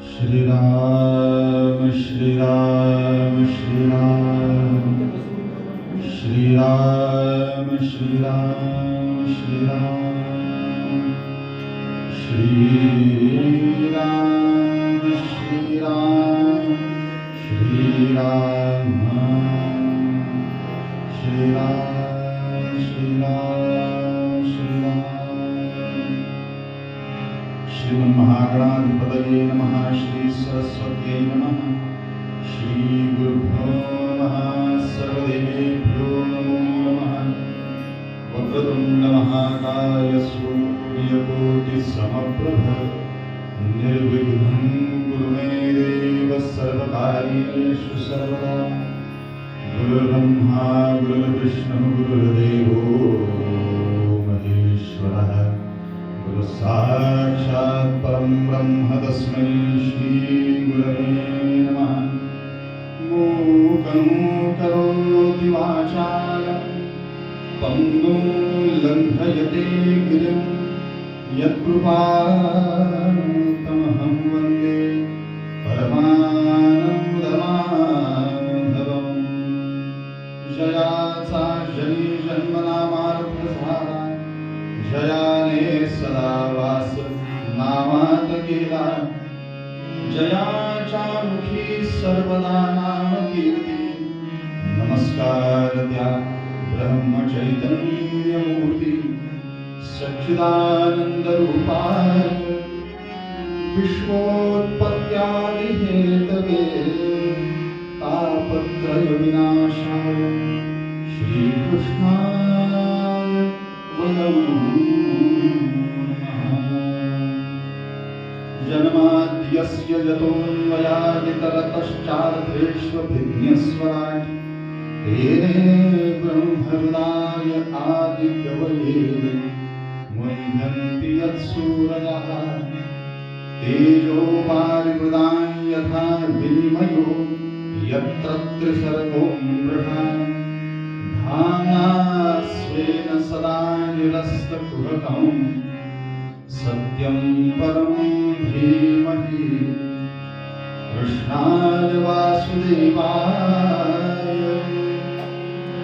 श्री राम श्री राम श्री राम श्री राम श्री राम श्री राम श्री राम श्री राम श्री राम श्री राम श्री राम श्री राम श्रीमन्महागणाधिपतये नमः। श्री सरस्वत्यै नमः। श्री गुरुभ्यो नमः। सर्वदेवेभ्यो नमो नमः। वक्रतुण्ड महाकाय सूर्यकोटिसमप्रभ निर्विघ्नं कुरु मे देव सर्वकार्येषु सर्वदा। गुरुर्ब्रह्मा गुरुर्विष्णुः गुरुर्देवो महेश्वरः गुरु साक्षात् परं ब्रह्म तस्मै श्री गुरवे नमः। मूकं करोति वाचालं पङ्गुं लङ्घयते गिरिं यत्कृपातमहं वन्दे परमानन्दमाधवम्। जयाचा जनी जन्मनामार्थसारा जयाने सदा वास नामात केला। जयाच्या मुखी सर्वदा नाम कीर्ती। नमस्कार त्या ब्रह्मचैतन्य मूर्ती सच्चिदानंद रूपाय विश्वोत्पत्त्यादि हेतवे तापत्रय विनाशाय श्रीकृष्णाय वयम् जन्माद्यस्य यतोऽन्वयादितरतश्चार्थेष्वभिज्ञस्वराट् तेने ब्रह्महृदाय आदिकवये मुह्यन्ति यत्सूरयः। तेजो वारिमृदां यथा विनिमयो यत्र त्रिसर्गो मृषा। धाम्ना स्वेन सदा निरस्तकुहकं सत्यं परं धीमहि। कृष्णाय वासुदेवाय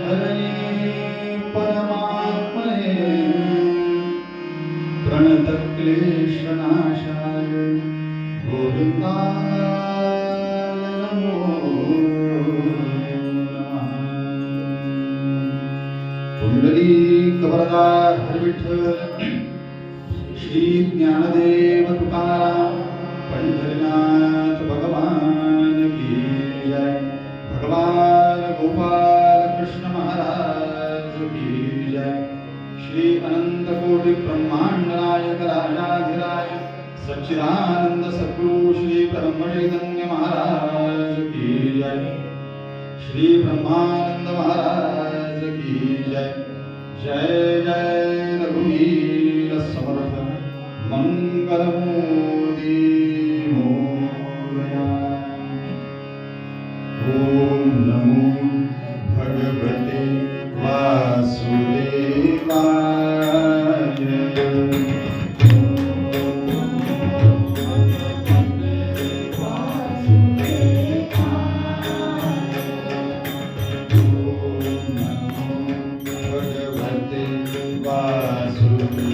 हरये परमात्मने प्रणतक्लेशनाशाय गोविन्दाय नमो नमः। पुंडलीकवरदा हरिविठ्ठल श्री ज्ञानदेव तुकाराम पंढरीनाथ भगवान की जय। भगवान गोपाल कृष्ण महाराज की जय। श्री अनंत कोटि ब्रह्मांड नायक राजाधिराज सच्चिदानंद सद्गुरु श्री ब्रह्म चैतन्य महाराज की जय। श्री ब्रह्मानंद महाराज की जय। जय जय रघुवीर समर्थ मंगलमूर्ति मोरया। ओम नमो भगवते वासुदेवाय। वासुदेवाय।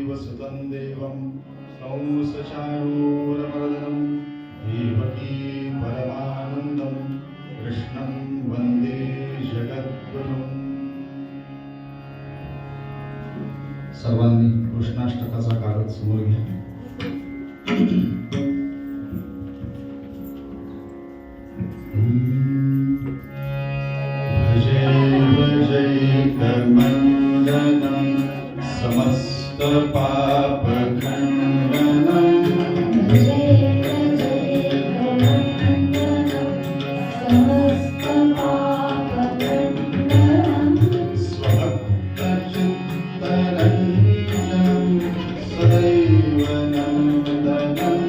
वसुतं देवं कंसचाणूरमर्दनं देवकी परमानन्दं कृष्णं वन्दे जगद्गुरुम्. सर्वांनी कृष्णाष्टकाचा कागद समोर घ्या. भजैकमण्डनं समस्तपापखण्डनं स्वभक्तचित्तरञ्जनं सदैव नन्दनन्दनं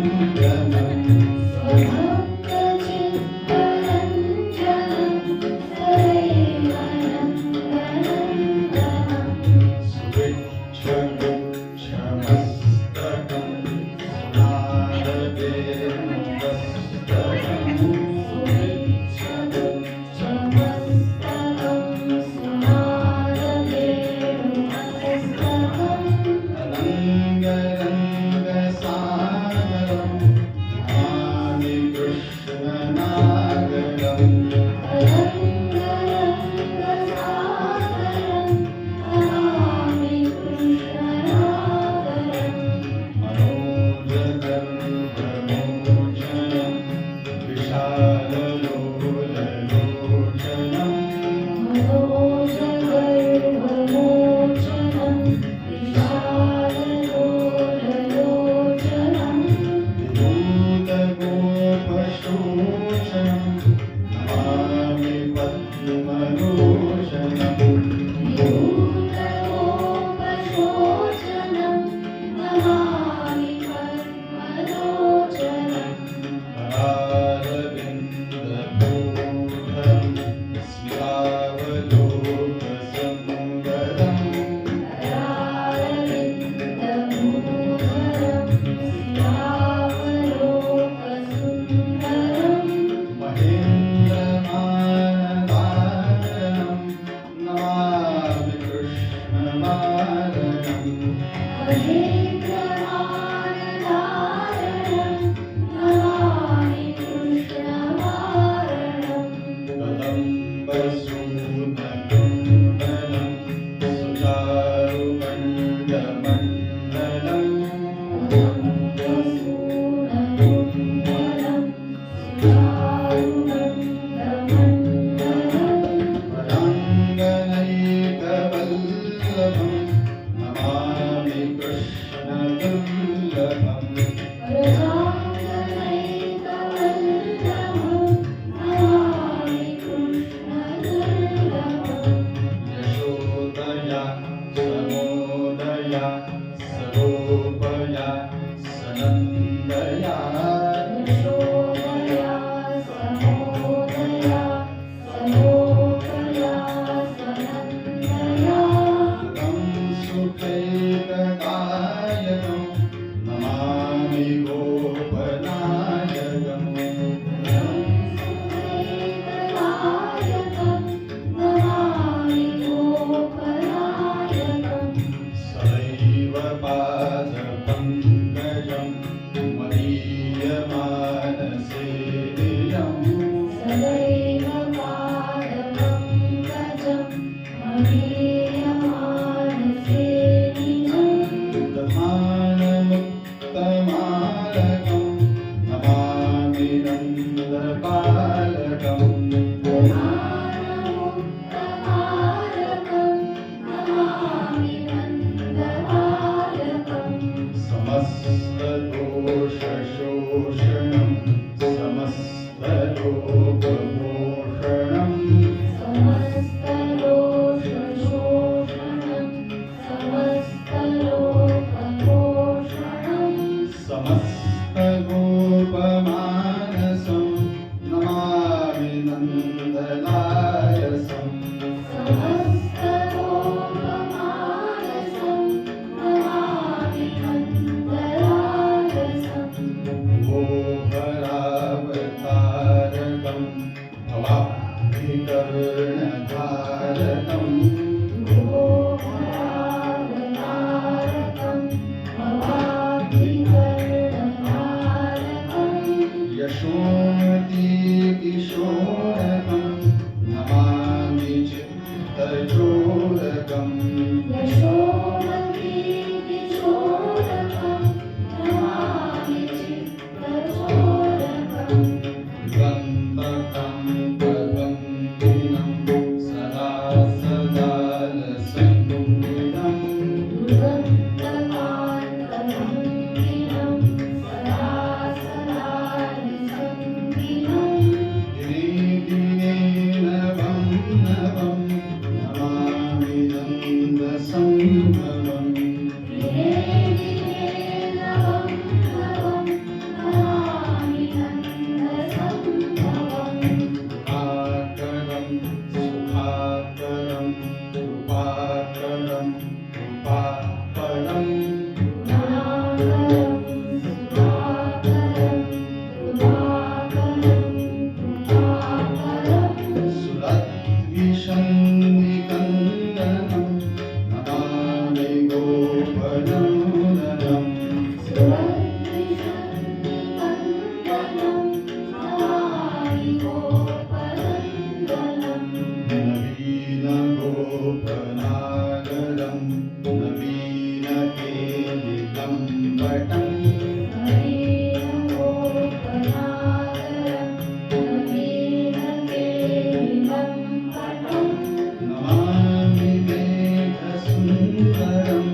नमामि मेघसुन्दरं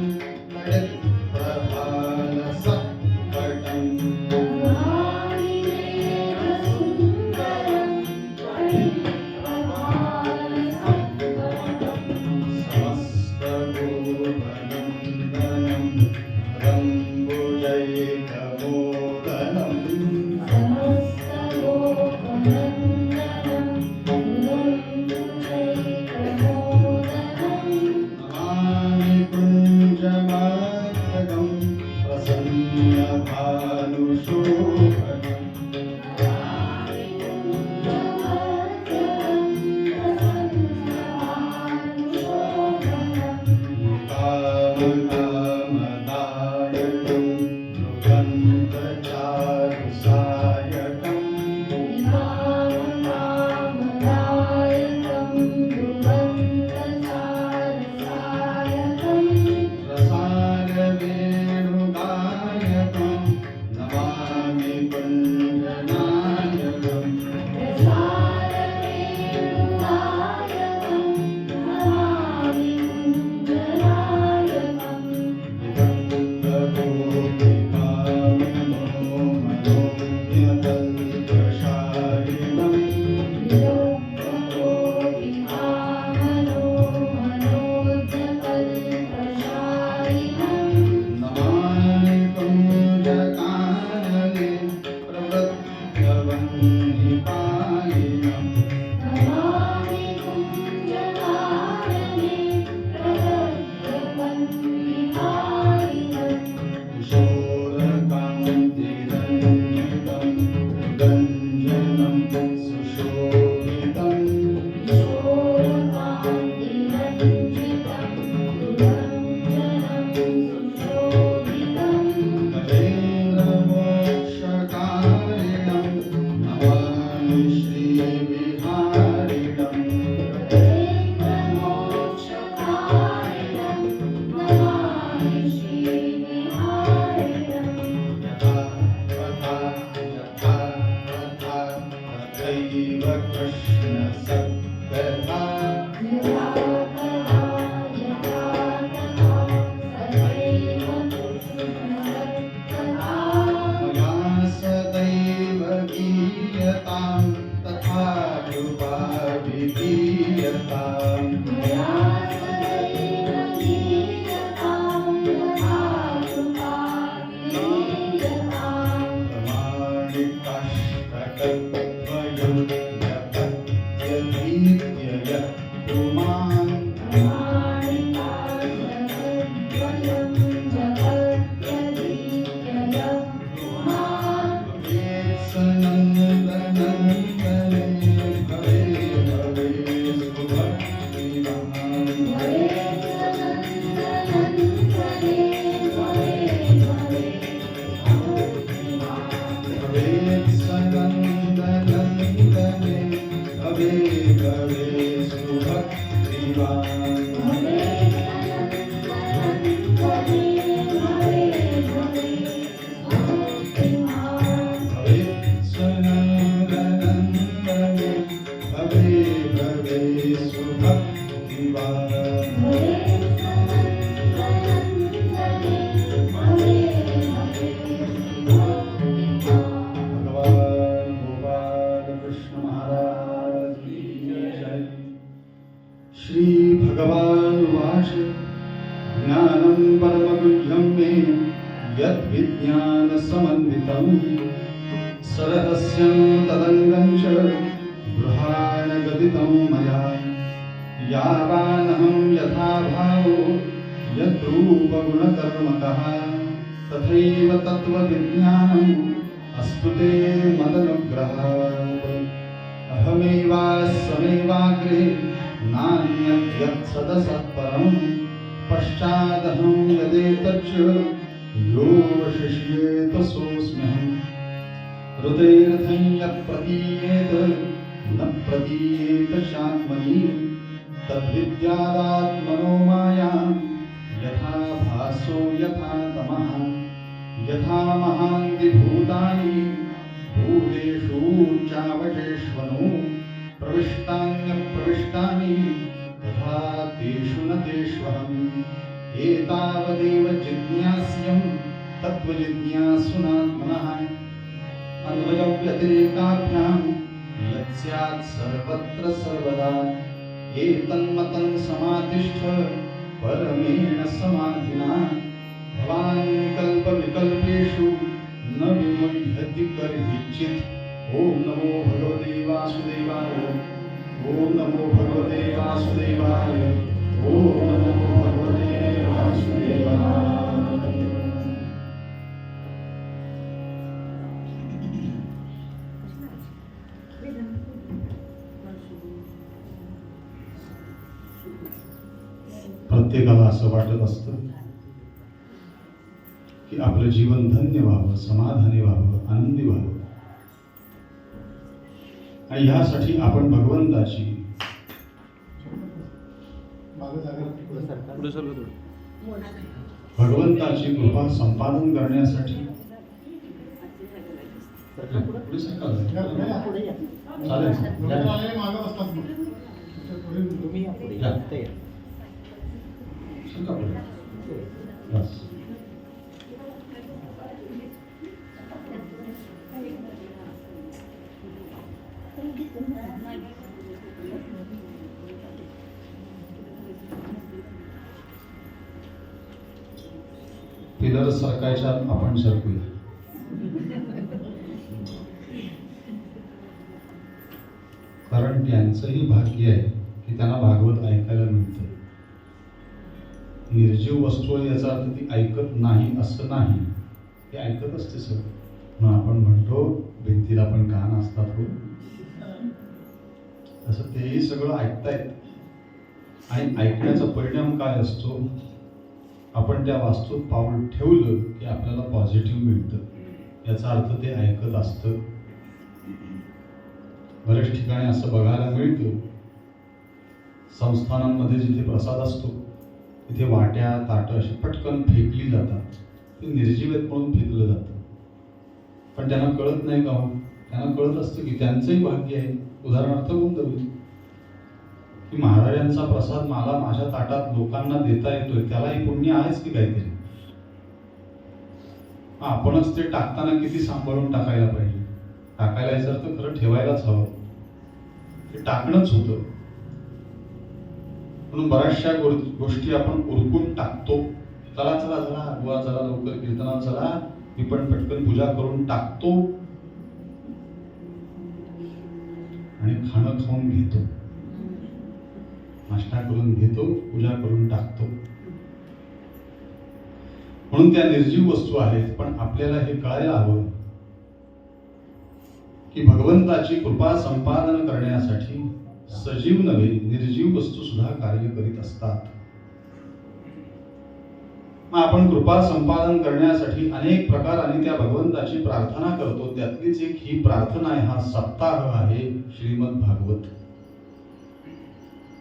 पठितप्रभालसत्पटम् समस्तगोपनन्दनं रम्बुजैकमोदनम् नमामि कुञ्जमार्कगं प्रसन्नभानुशोभनम् कामकामदायकं मृगन्तचारुसायकम् रसायवेणुगायकं नमामि कुञ्जनायकम् नमामि कुञ्जकानने प्रवृद्धवह्निपायिनम् किशोरकान्तिरन्वितं गञ्जनं सुशोभितम् गजेन्द्रमोक्षकारिणं नमामि श्रीविहारिणम् यथा तथा यथा तथा तथैव कृष्णसत्कथा मया सदैव गीयतां तथा कृपा विधीयताम् प्रमाणिकाष्टकद्वयं जपत्यधीत्यय पुमान् सनन्दनन्दने भवे भवे सनन्दनन्दने भवे भवे सुभक्तिवान् भवे सनन्दनन्दने भवे भवे सुभक्तिवान् भगवान गोपाल कृष्ण महाराज की जय। श्री भगवान वाच ज्ञानं परमगुह्यं मे यद्विज्ञानसमन्वितं सरहस्यं तदङ्गं च गृहाणगदितं मया यावानहं यथा भावो यद्रूपगुणकर्मकः तथैव तत्त्वविज्ञानम् अस्तु ते मदनुग्रहात् अहमेवास्मैवाग्रे नान्यद्यत्सदसत्परं पश्चादहं यदेतच्च यो वशिष्येत सोऽस्म्यहम् हृदयेऽर्थं यत् प्रतीयेत न प्रतीयेत चात्मनि तद्विद्यादात्मनो मायां यथा भासो यथा तमः यथा महान्ति भूतानि भूतेषु चावचेष्वनु प्रविष्टान्यप्रविष्टानि तथा तेषु न तेष्वहम् एतावदेव जिज्ञास्यं तत्त्वजिज्ञासुनात्मनः अन्वयव्यतिरेकाभ्यां यत्स्यात् सर्वत्र सर्वदा एतन्मतं समातिष्ठ परमेण समाधिना भवान् विकल्पविकल्पेषु न विमुह्यति कर्हिचित्। ओम नमो भगवते वासुदेवाय। ओम नमो भगवते वासुदेवाय। ओम नमो भगवते वासुदेवाय। प्रत्येकाला असं वाटत असतं की आपलं जीवन धन्य व्हावं, समाधानी व्हावं, आनंदी व्हावं, आणि यासाठी आपण भगवंताची कृपा संपादन करण्यासाठी पिलर सरकायच्या आपण सरकूया. कारण त्यांचंही भाग्य आहे की त्यांना भागवत ऐकायला मिळतं. निर्जीव वस्तू याचा अर्थ ती ऐकत नाही असं नाही, ते ऐकत असते सगळं. मग आपण म्हणतो भिंतीला पण कान असतात हो, असं तेही सगळं ऐकतायत. आणि ऐकण्याचा परिणाम काय असतो? आपण त्या वास्तूत पाऊल ठेवलं की आपल्याला पॉझिटिव्ह मिळतं, याचा अर्थ ते ऐकत असतं. बऱ्याच ठिकाणी असं बघायला मिळतं, संस्थानांमध्ये जिथे प्रसाद असतो तिथे वाट्या ताटं अशी पटकन फेकली जातात. ते निर्जीव आहेत म्हणून फेकलं जातं, पण त्यांना कळत नाही का हो? त्यांना कळत असतं की त्यांचंही भाग्य आहे. उदाहरणार्थ होऊन की महाराजांचा प्रसाद मला माझ्या ताटात लोकांना देता येतोय, त्यालाही पुण्य आहेच की काहीतरी. आपणच ते टाकताना किती सांभाळून टाकायला पाहिजे. टाकायला यायचं तर खरं ठेवायलाच हवं, ते टाकणंच होतं. म्हणून बऱ्याचशा गोष्टी आपण उरकून टाकतो. चला चला चला बुवा, चला लवकर कीर्तनात चला, मी पण पटकन पूजा करून टाकतो आणि खाणं खाऊन घेतो, नाश्ता करून घेतो, पूजा करून टाकतो. म्हणून त्या निर्जीव वस्तू आहेत. पण आपल्याला हे कळायला हवं की भगवंताची कृपा संपादन करण्यासाठी सजीव नव्हे निर्जीव वस्तू सुद्धा कार्य करीत असतात. मग आपण कृपा संपादन करण्यासाठी अनेक प्रकाराने त्या भगवंताची प्रार्थना करतो. त्यातलीच एक ही प्रार्थना आहे, हा सप्ताह आहे श्रीमद भागवत.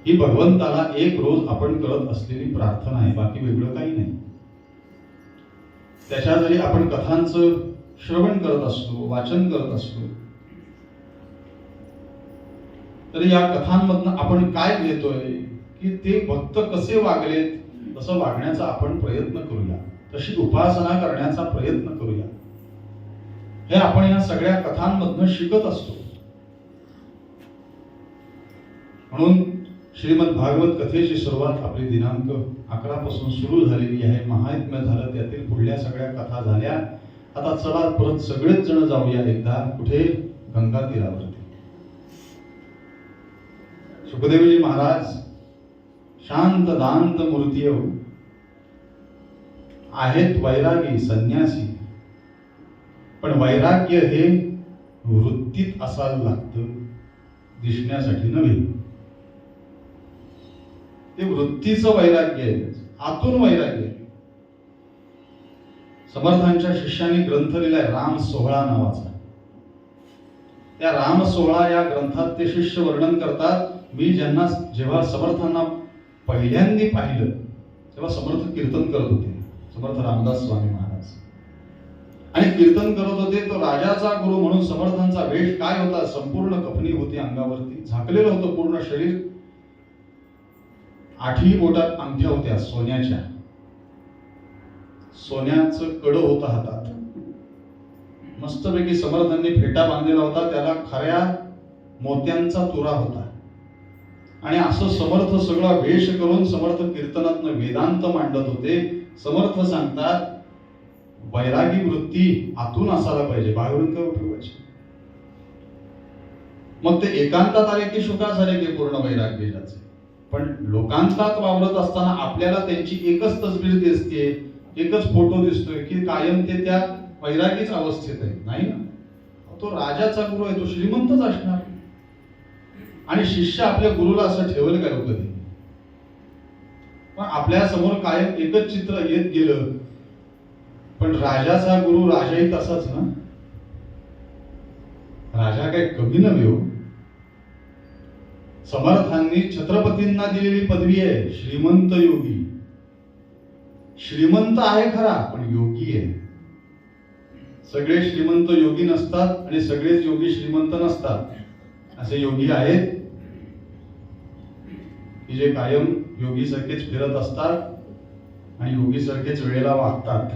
ही भगवंताला एक रोज आपण करत असलेली प्रार्थना आहे, बाकी वेगळं काही नाही. त्याच्या जरी आपण कथांचं श्रवण करत असलो, वाचन करत असलो, तरी या कथांमधनं आपण काय घेतोय की ते भक्त कसे वागलेत तसं वागण्याचा आपण प्रयत्न करूया, तशी उपासना करण्याचा प्रयत्न करूया. हे आपण या सगळ्या कथांमधनं शिकत असतो. म्हणून श्रीमद भागवत कथेची सुरुवात आपली दिनांक 11 पासून सुरू झालेली आहे. महात्म्य झालं, त्यातील पुढल्या सगळ्या कथा झाल्या. आता चला परत सगळेच जण जाऊया एकदा कुठे, गंगा तीरावरती. सुखदेवजी महाराज शांत दांत मूर्ती आहेत, वैरागी संन्यासी. पण वैराग्य हे वृत्तीत असायला लागतं, दिसण्यासाठी नव्हे. ते वृत्तीचं वैराग्य आहे, आतून वैराग्य. समर्थांच्या शिष्यांनी ग्रंथ लिहिलाय राम सोहळा नावाचा. त्या राम सोहळा या ग्रंथात ते शिष्य वर्णन करतात, मी जेव्हा समर्थांना पहिल्यांदा पाहिलं तेव्हा समर्थ कीर्तन करत होते, समर्थ रामदास स्वामी महाराज. आणि कीर्तन करत होते. तो राजाचा गुरु म्हणून समर्थांचा वेश काय होता? संपूर्ण कफनी होती अंगावरती, झाकलेलं होतं पूर्ण शरीर. 8ही बोटात अंगठ्या होत्या सोन्याच्या, सोन्याचं कडं होतं हातात. मस्तपैकी समर्थांनी फेटा बांधलेला होता, त्याला खऱ्या मोत्यांचा तुरा होता. आणि असं समर्थ सगळा वेश करून समर्थ कीर्तनातनं वेदांत मांडत होते. समर्थ सांगतात वैरागी वृत्ती आतून असायला पाहिजे, बाहेरून काय उपयोगाची. मग ते एकांतात आले की शुकास आले की पूर्ण वैराग्याचे. पण लोकांतात वावरत असताना आपल्याला त्यांची एकच तसबीर दिसते, एकच फोटो दिसतोय की कायम ते त्या वैरागीच अवस्थेत आहे. नाही ना, तो राजाचा गुरु आहे, तो श्रीमंतच असणार. आणि शिष्य आपल्या गुरुला असं ठेवलं का लोक? पण आपल्या समोर कायम एकच चित्र येत गेलं. पण राजाचा गुरु राजाही तसाच ना. राजा काय कमी नव्हे हो. समर्थांनी छत्रपतींना दिलेली पदवी आहे श्रीमंत योगी. श्रीमंत आहे खरा, पण योगी आहे. सगळे श्रीमंत योगी नसतात आणि सगळेच योगी श्रीमंत नसतात. असे योगी आहेत की जे कायम योगी सारखेच फिरत असतात आणि योगी सारखेच वेळेला वागतात.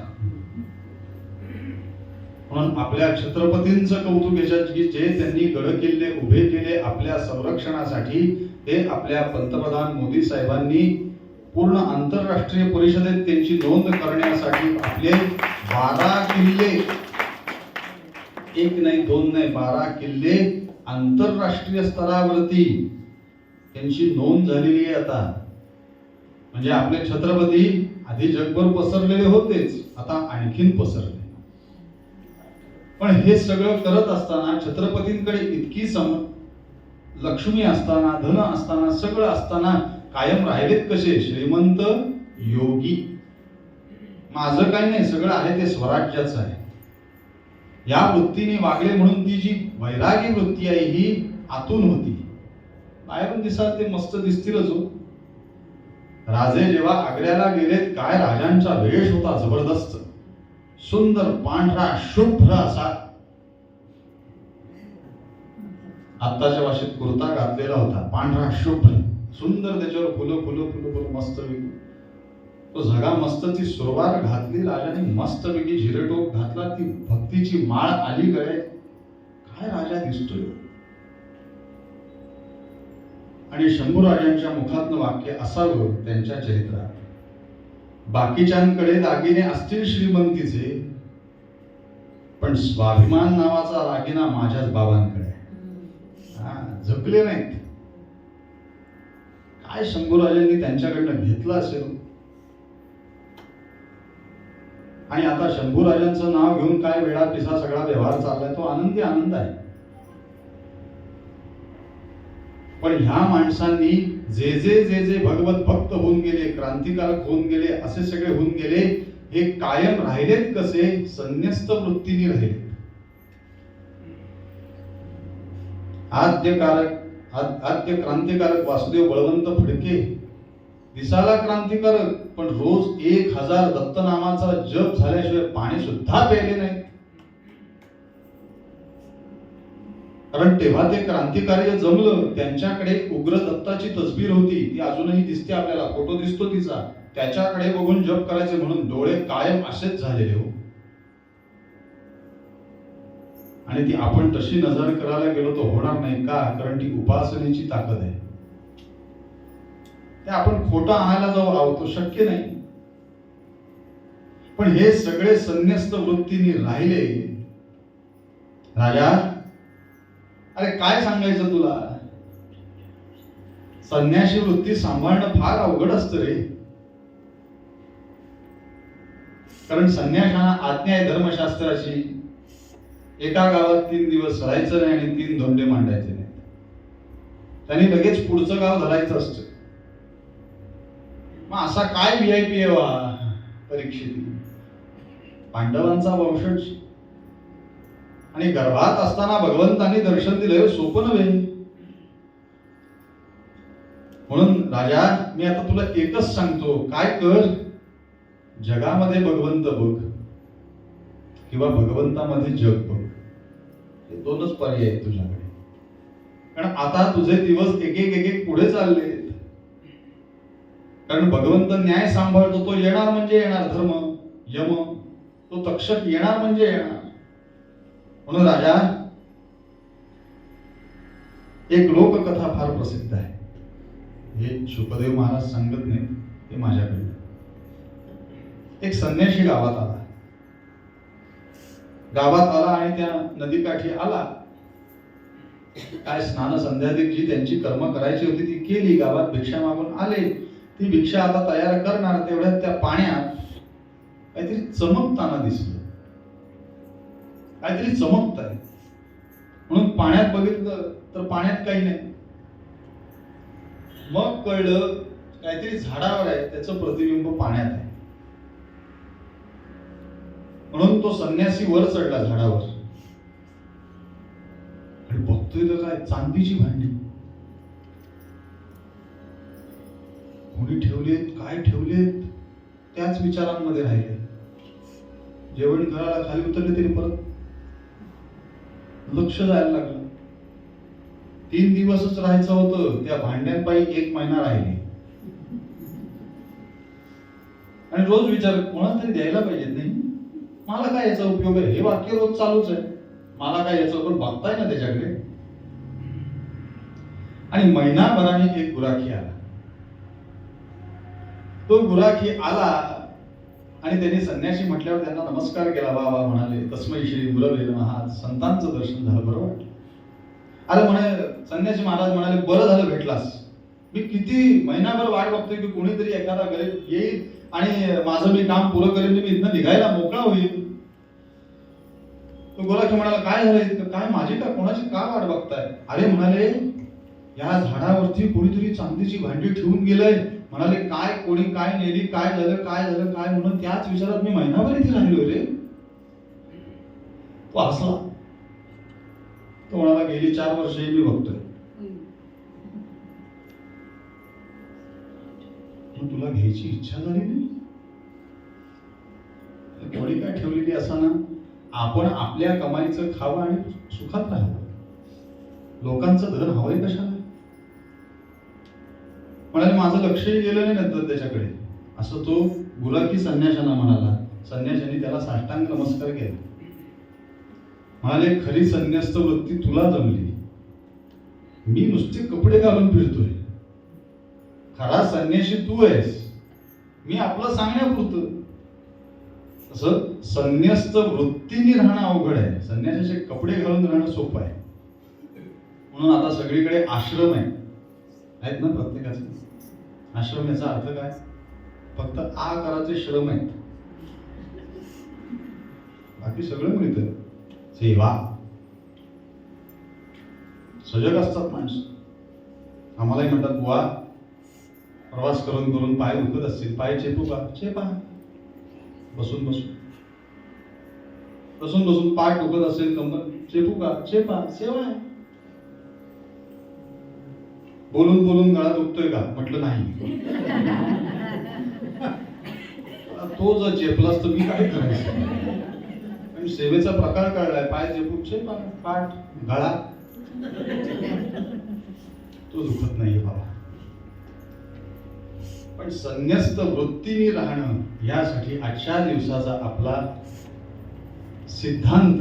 म्हणून आपल्या छत्रपतींचं कौतुक याच्यात की जे त्यांनी गड किल्ले उभे केले आपल्या संरक्षणासाठी, ते आपल्या पंतप्रधान मोदी साहेबांनी पूर्ण आंतरराष्ट्रीय परिषदेत त्यांची नोंद करण्यासाठी आपले 12 किल्ले, एक नाही दोन नाही 12 किल्ले आंतरराष्ट्रीय स्तरावरती त्यांची नोंद झालेली आहे आता. म्हणजे आपले छत्रपती आधी जगभर पसरलेले होतेच, आता आणखीन पसरले. पण हे सगळं करत असताना छत्रपतींकडे इतकी लक्ष्मी असताना, धन असताना, सगळं असताना कायम राहिलेत कसे? श्रीमंत योगी. माझं काही नाही, सगळं आहे ते स्वराज्याचं आहे. या वृत्तीने वागले म्हणून ती जी वैरागी वृत्ती आहे ही आतून होती. बाहेरून दिसाल ते मस्त दिसतीलच हो. राजे जेव्हा आग्र्याला गेलेत, काय राजांचा वेश होता जबरदस्त, सुंदर पांढरा शुभ्र असा. आत्ताच्या भाषेत कुर्ता घातलेला होता, पांढरा शुभ्र सुंदर, त्याच्यावर फुलं फुलं फुलं फुलं मस्त वेगळी. तो झगा मस्त ती सुरवार घातली राजाने, मस्त वेगळी झिरटोप घातला, ती भक्तीची माळ आली गळे. काय राजा दिसतोय. आणि शंभूराजांच्या मुखातनं वाक्य असावं त्यांच्या चरित्रात, बाकीच्यांकडे दागिने असतील श्रीमंतीचे, पण स्वाभिमान नावाचा दागिना माझ्याच बाबांकडे. झुकले नाहीत. काय शंभूराजांनी त्यांच्याकडनं घेतलं असेल. आणि आता शंभूराजांचं नाव घेऊन काय वेळा पिसा सगळा व्यवहार चाललाय, तो आनंदी आनंद आहे. पण ह्या माणसांनी जे जे जे जे भगवत भक्त होऊन गेले, क्रांतिकारक होऊन गेले, असे सगळे होऊन गेले, हे कायम राहिलेत कसे? संन्यस्त वृत्तीने राहिले. आद्य क्रांतिकारक वासुदेव बळवंत फडके दिसाला क्रांतिकारक, पण रोज 1000 दत्तनामाचा जप झाल्याशिवाय पाणी सुद्धा प्यायले नाही. कारण तेव्हा ते क्रांतिकार्य जमलं. त्यांच्याकडे उग्र दत्ताची तसबीर होती, ती अजूनही दिसते आपल्याला, फोटो दिसतो तिचा. त्याच्याकडे बघून जप करायचे म्हणून डोळे कायम असेच झालेले हो. आणि ती आपण तशी नजर करायला गेलो तर होणार नाही का? कारण ती उपासनेची ताकद आहे. ते आपण खोटं आणायला जाऊ आहोत, तो शक्य नाही. पण हे सगळे संन्यस्त वृत्तीने राहिले. राजा, अरे काय सांगायचं तुला, संन्याशी वृत्ती सांभाळणं फार अवघड असतं रे. कारण संन्याशांना आज्ञा आहे धर्मशास्त्राची, एका गावात 3 दिवस राहायचं नाही आणि 3 धोंडे मांडायचे नाही. त्यांनी लगेच पुढचं गाव धरायचं असतं. मग असा काय VIP आहे वा परीक्षित? पांडवांचा वंशज आणि गर्भात असताना भगवंतांनी दर्शन दिलं, सोपं नव्हे. म्हणून राजा, मी आता तुला एकच सांगतो, काय कर, जगामध्ये भगवंत बघ किंवा भगवंतामध्ये जग बघ. हे दोनच पर्याय आहेत तुझ्याकडे. कारण आता तुझे दिवस एक एक पुढे चालले. कारण भगवंत न्याय सांभाळतो. तो येणार म्हणजे येणार. धर्म यम तो तक्षक येणार म्हणजे येणार. म्हणून राजा, एक लोककथा फार प्रसिद्ध आहे. हे शुकदेव महाराज सांगत नाही, ते माझ्याकडे. एक संन्याशी गावात आला. आणि त्या नदीकाठी आला. काय स्नान संध्यादिक जी त्यांची कर्म करायची होती ती केली. गावात भिक्षा मागून आले. ती भिक्षा आता तयार करणार. तेवढ्यात त्या पाण्यात काहीतरी चमकताना दिसलं. काहीतरी चमकत आहे म्हणून पाण्यात बघितलं तर पाण्यात काही नाही. मग कळलं काहीतरी झाडावर आहे, त्याचं प्रतिबिंब पाण्यात आहे. म्हणून तो संन्यासी वर चढला झाडावर आणि बघतोय तर काय, चांदीची भांडी. कोणी ठेवलेत, काय ठेवलेत, त्याच विचारांमध्ये राहिले. जेवण करायला खाली उतरले तरी परत लक्ष जायला लागलं. 3 दिवसच राहायचं होतं, त्या भांड्यांपायी 1 महिना राहिले. आणि रोज विचार, कोणाला तरी द्यायला पाहिजेत नाही, मला काय याचा उपयोग आहे. हे वाक्य रोज चालूच आहे, मला काय याचा उपयोग. बघताय ना त्याच्याकडे. आणि महिनाभराने एक गुराखी आला. तो गुराखी आला आणि त्यांनी संन्यासी म्हटल्यावर त्यांना नमस्कार केला. बाबा म्हणाले, तस्मै श्री गुरवे नमः. संतांचं दर्शन झालं, बरं वाटलं. अरे म्हणे, संन्यासी महाराज म्हणाले, बरं झालं भेटलास. मी किती महिनाभर वाट बघतोय की कोणीतरी एखादा गरीब येईल आणि माझं मी काम पुरं करेन, मी इथनं निघायला मोकळा होईल. तो गुराखी म्हणाला, काय झालं इतकं, काय माझी का कोणाची का वाट बघताय. अरे म्हणाले, या झाडावरती कोणीतरी चांदीची भांडी ठेवून गेलंय. म्हणाले, काय, कोणी काय नेली, काय झालं काय म्हणून त्याच विचारात मी महिनाभर इथे राहिलो रे. तो हसला. तो म्हणाला, गेली 4 वर्ष मी बघतोय. मग तुला घ्यायची इच्छा झाली नाही. कोणी काय ठेवलेली असाना, आपण आपल्या कमाईचं खावं आणि सुखात राहावं. लोकांचं धन हवंय कशाला. म्हणाले, माझं लक्षही गेलं नाही नंतर त्याच्याकडे. असं तो गुराखी संन्याशांना म्हणाला. संन्याशांनी त्याला साष्टांग नमस्कार केला. म्हणाले, खरी संन्यस्त वृत्ती तुला जमली, मी नुसते कपडे घालून फिरतोय. खरा संन्याशी तू आहेस, मी आपलं सांगण्यापुरतं. असं संन्यस्त वृत्तीने राहणं अवघड आहे, संन्यासाचे कपडे घालून राहणं सोपं आहे. म्हणून आता सगळीकडे आश्रम आहेत ना प्रत्येकाचे. आश्रम याचा अर्थ काय, फक्त आकाराचे श्रम आहेत, बाकी सगळं मिळतं. सेवा, सजग असतात माणसं. आम्हालाही म्हणतात, बुवा प्रवास करून करून पाय दुखत असतील, पाय चेपू का, चेपा. बसून बसून पाय दुखत असेल, कंबर चेपू का, चेपा. सेवा आहे. बोलून गळा दुखतोय का, म्हटलं नाही. तो जर चेपलास तर मी काय करायचं. सेवेचा प्रकार कळलाय. पाय चेपू, चेपा, पाठ, गळा, तो दुखत नाहीये बाबा. पण संन्यस्त वृत्तीने राहणं, यासाठी आजच्या दिवसाचा आपला सिद्धांत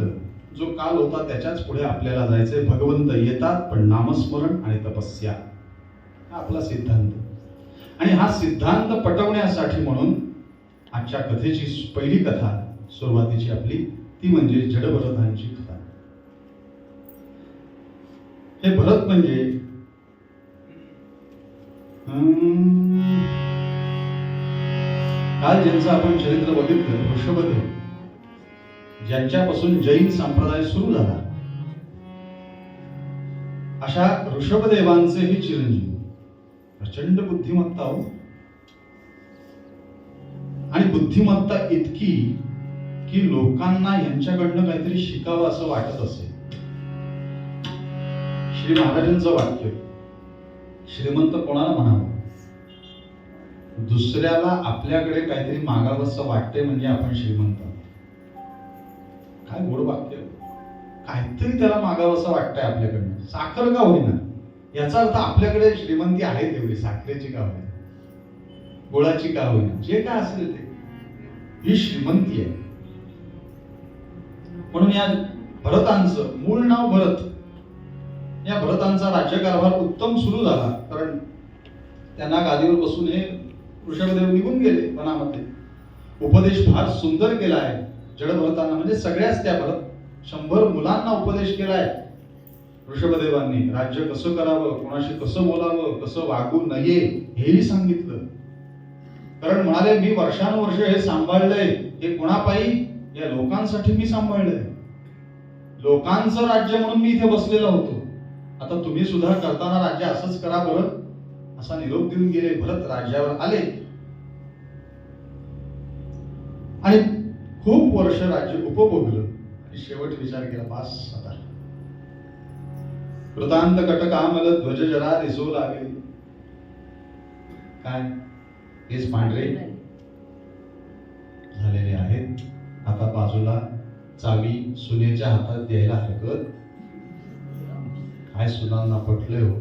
जो काल होता त्याच्याच पुढे आपल्याला जायचंय. भगवंत येतात पण नामस्मरण आणि तपस्या, हा आपला सिद्धांत. आणि हा सिद्धांत पटवण्यासाठी म्हणून आजच्या कथेची पहिली कथा सुरुवातीची आपली, ती म्हणजे जडभरतांची कथा. हे भरत म्हणजे काल ज्यांचं आपण चरित्र बघितलं, ऋषभदेव, ज्यांच्यापासून जैन संप्रदाय सुरू झाला, अशा ऋषभदेवांचे हे चिरंजीव. प्रचंड बुद्धिमत्ता हो. आणि बुद्धिमत्ता इतकी की लोकांना यांच्याकडनं काहीतरी शिकावं असं वाटत असेल. श्री महाराजांचं वाक्य, श्रीमंत कोणाला म्हणावं, दुसऱ्याला आपल्याकडे काहीतरी मागावंसं वाटते म्हणजे आपण श्रीमंत. काय गोड वाक्य, काहीतरी त्याला मागावंसं वाटतंय आपल्याकडनं, साखर का होईना. याचा अर्थ आपल्याकडे श्रीमंती आहे तेवढी, साखरेची का होईना, गोळाची का होईना, जे काय असेल ते, ही श्रीमंती आहे. म्हणून या भरतांचं मूळ नाव भरत, या भरतांचा राज्यकारभार उत्तम सुरू झाला. कारण त्यांना गादीवर बसून हे ऋषभदेव निघून गेले वनामध्ये. उपदेश फार सुंदर केला आहे जडभरतांना, म्हणजे सगळ्याच त्या भरत 100 मुलांना उपदेश केलाय ऋषभदेवांनी. राज्य कसं करावं, कोणाशी कसं बोलावं, कसं वागू नये हेही सांगितलं. कारण म्हणाले मी वर्षानुवर्ष हे सांभाळलंय, हे कोणापायी, या लोकांसाठी मी सांभाळलंय, लोकांचं राज्य म्हणून मी इथे बसलेलो होतो. आता तुम्ही सुद्धा करताना राज्य असंच करा बरं, असा निरोप देऊन गेले. भरत राज्यावर आले आणि खूप वर्ष राज्य उपभोगलं आणि शेवट विचार केला, बास आता वृतांत कटकामल ध्वज जरा दिसू लागले. काय हेच पांढरे झालेले आहेत, आता बाजूला चावी सुनेच्या हातात द्यायला हरकत काय, सुनांना पटले हो.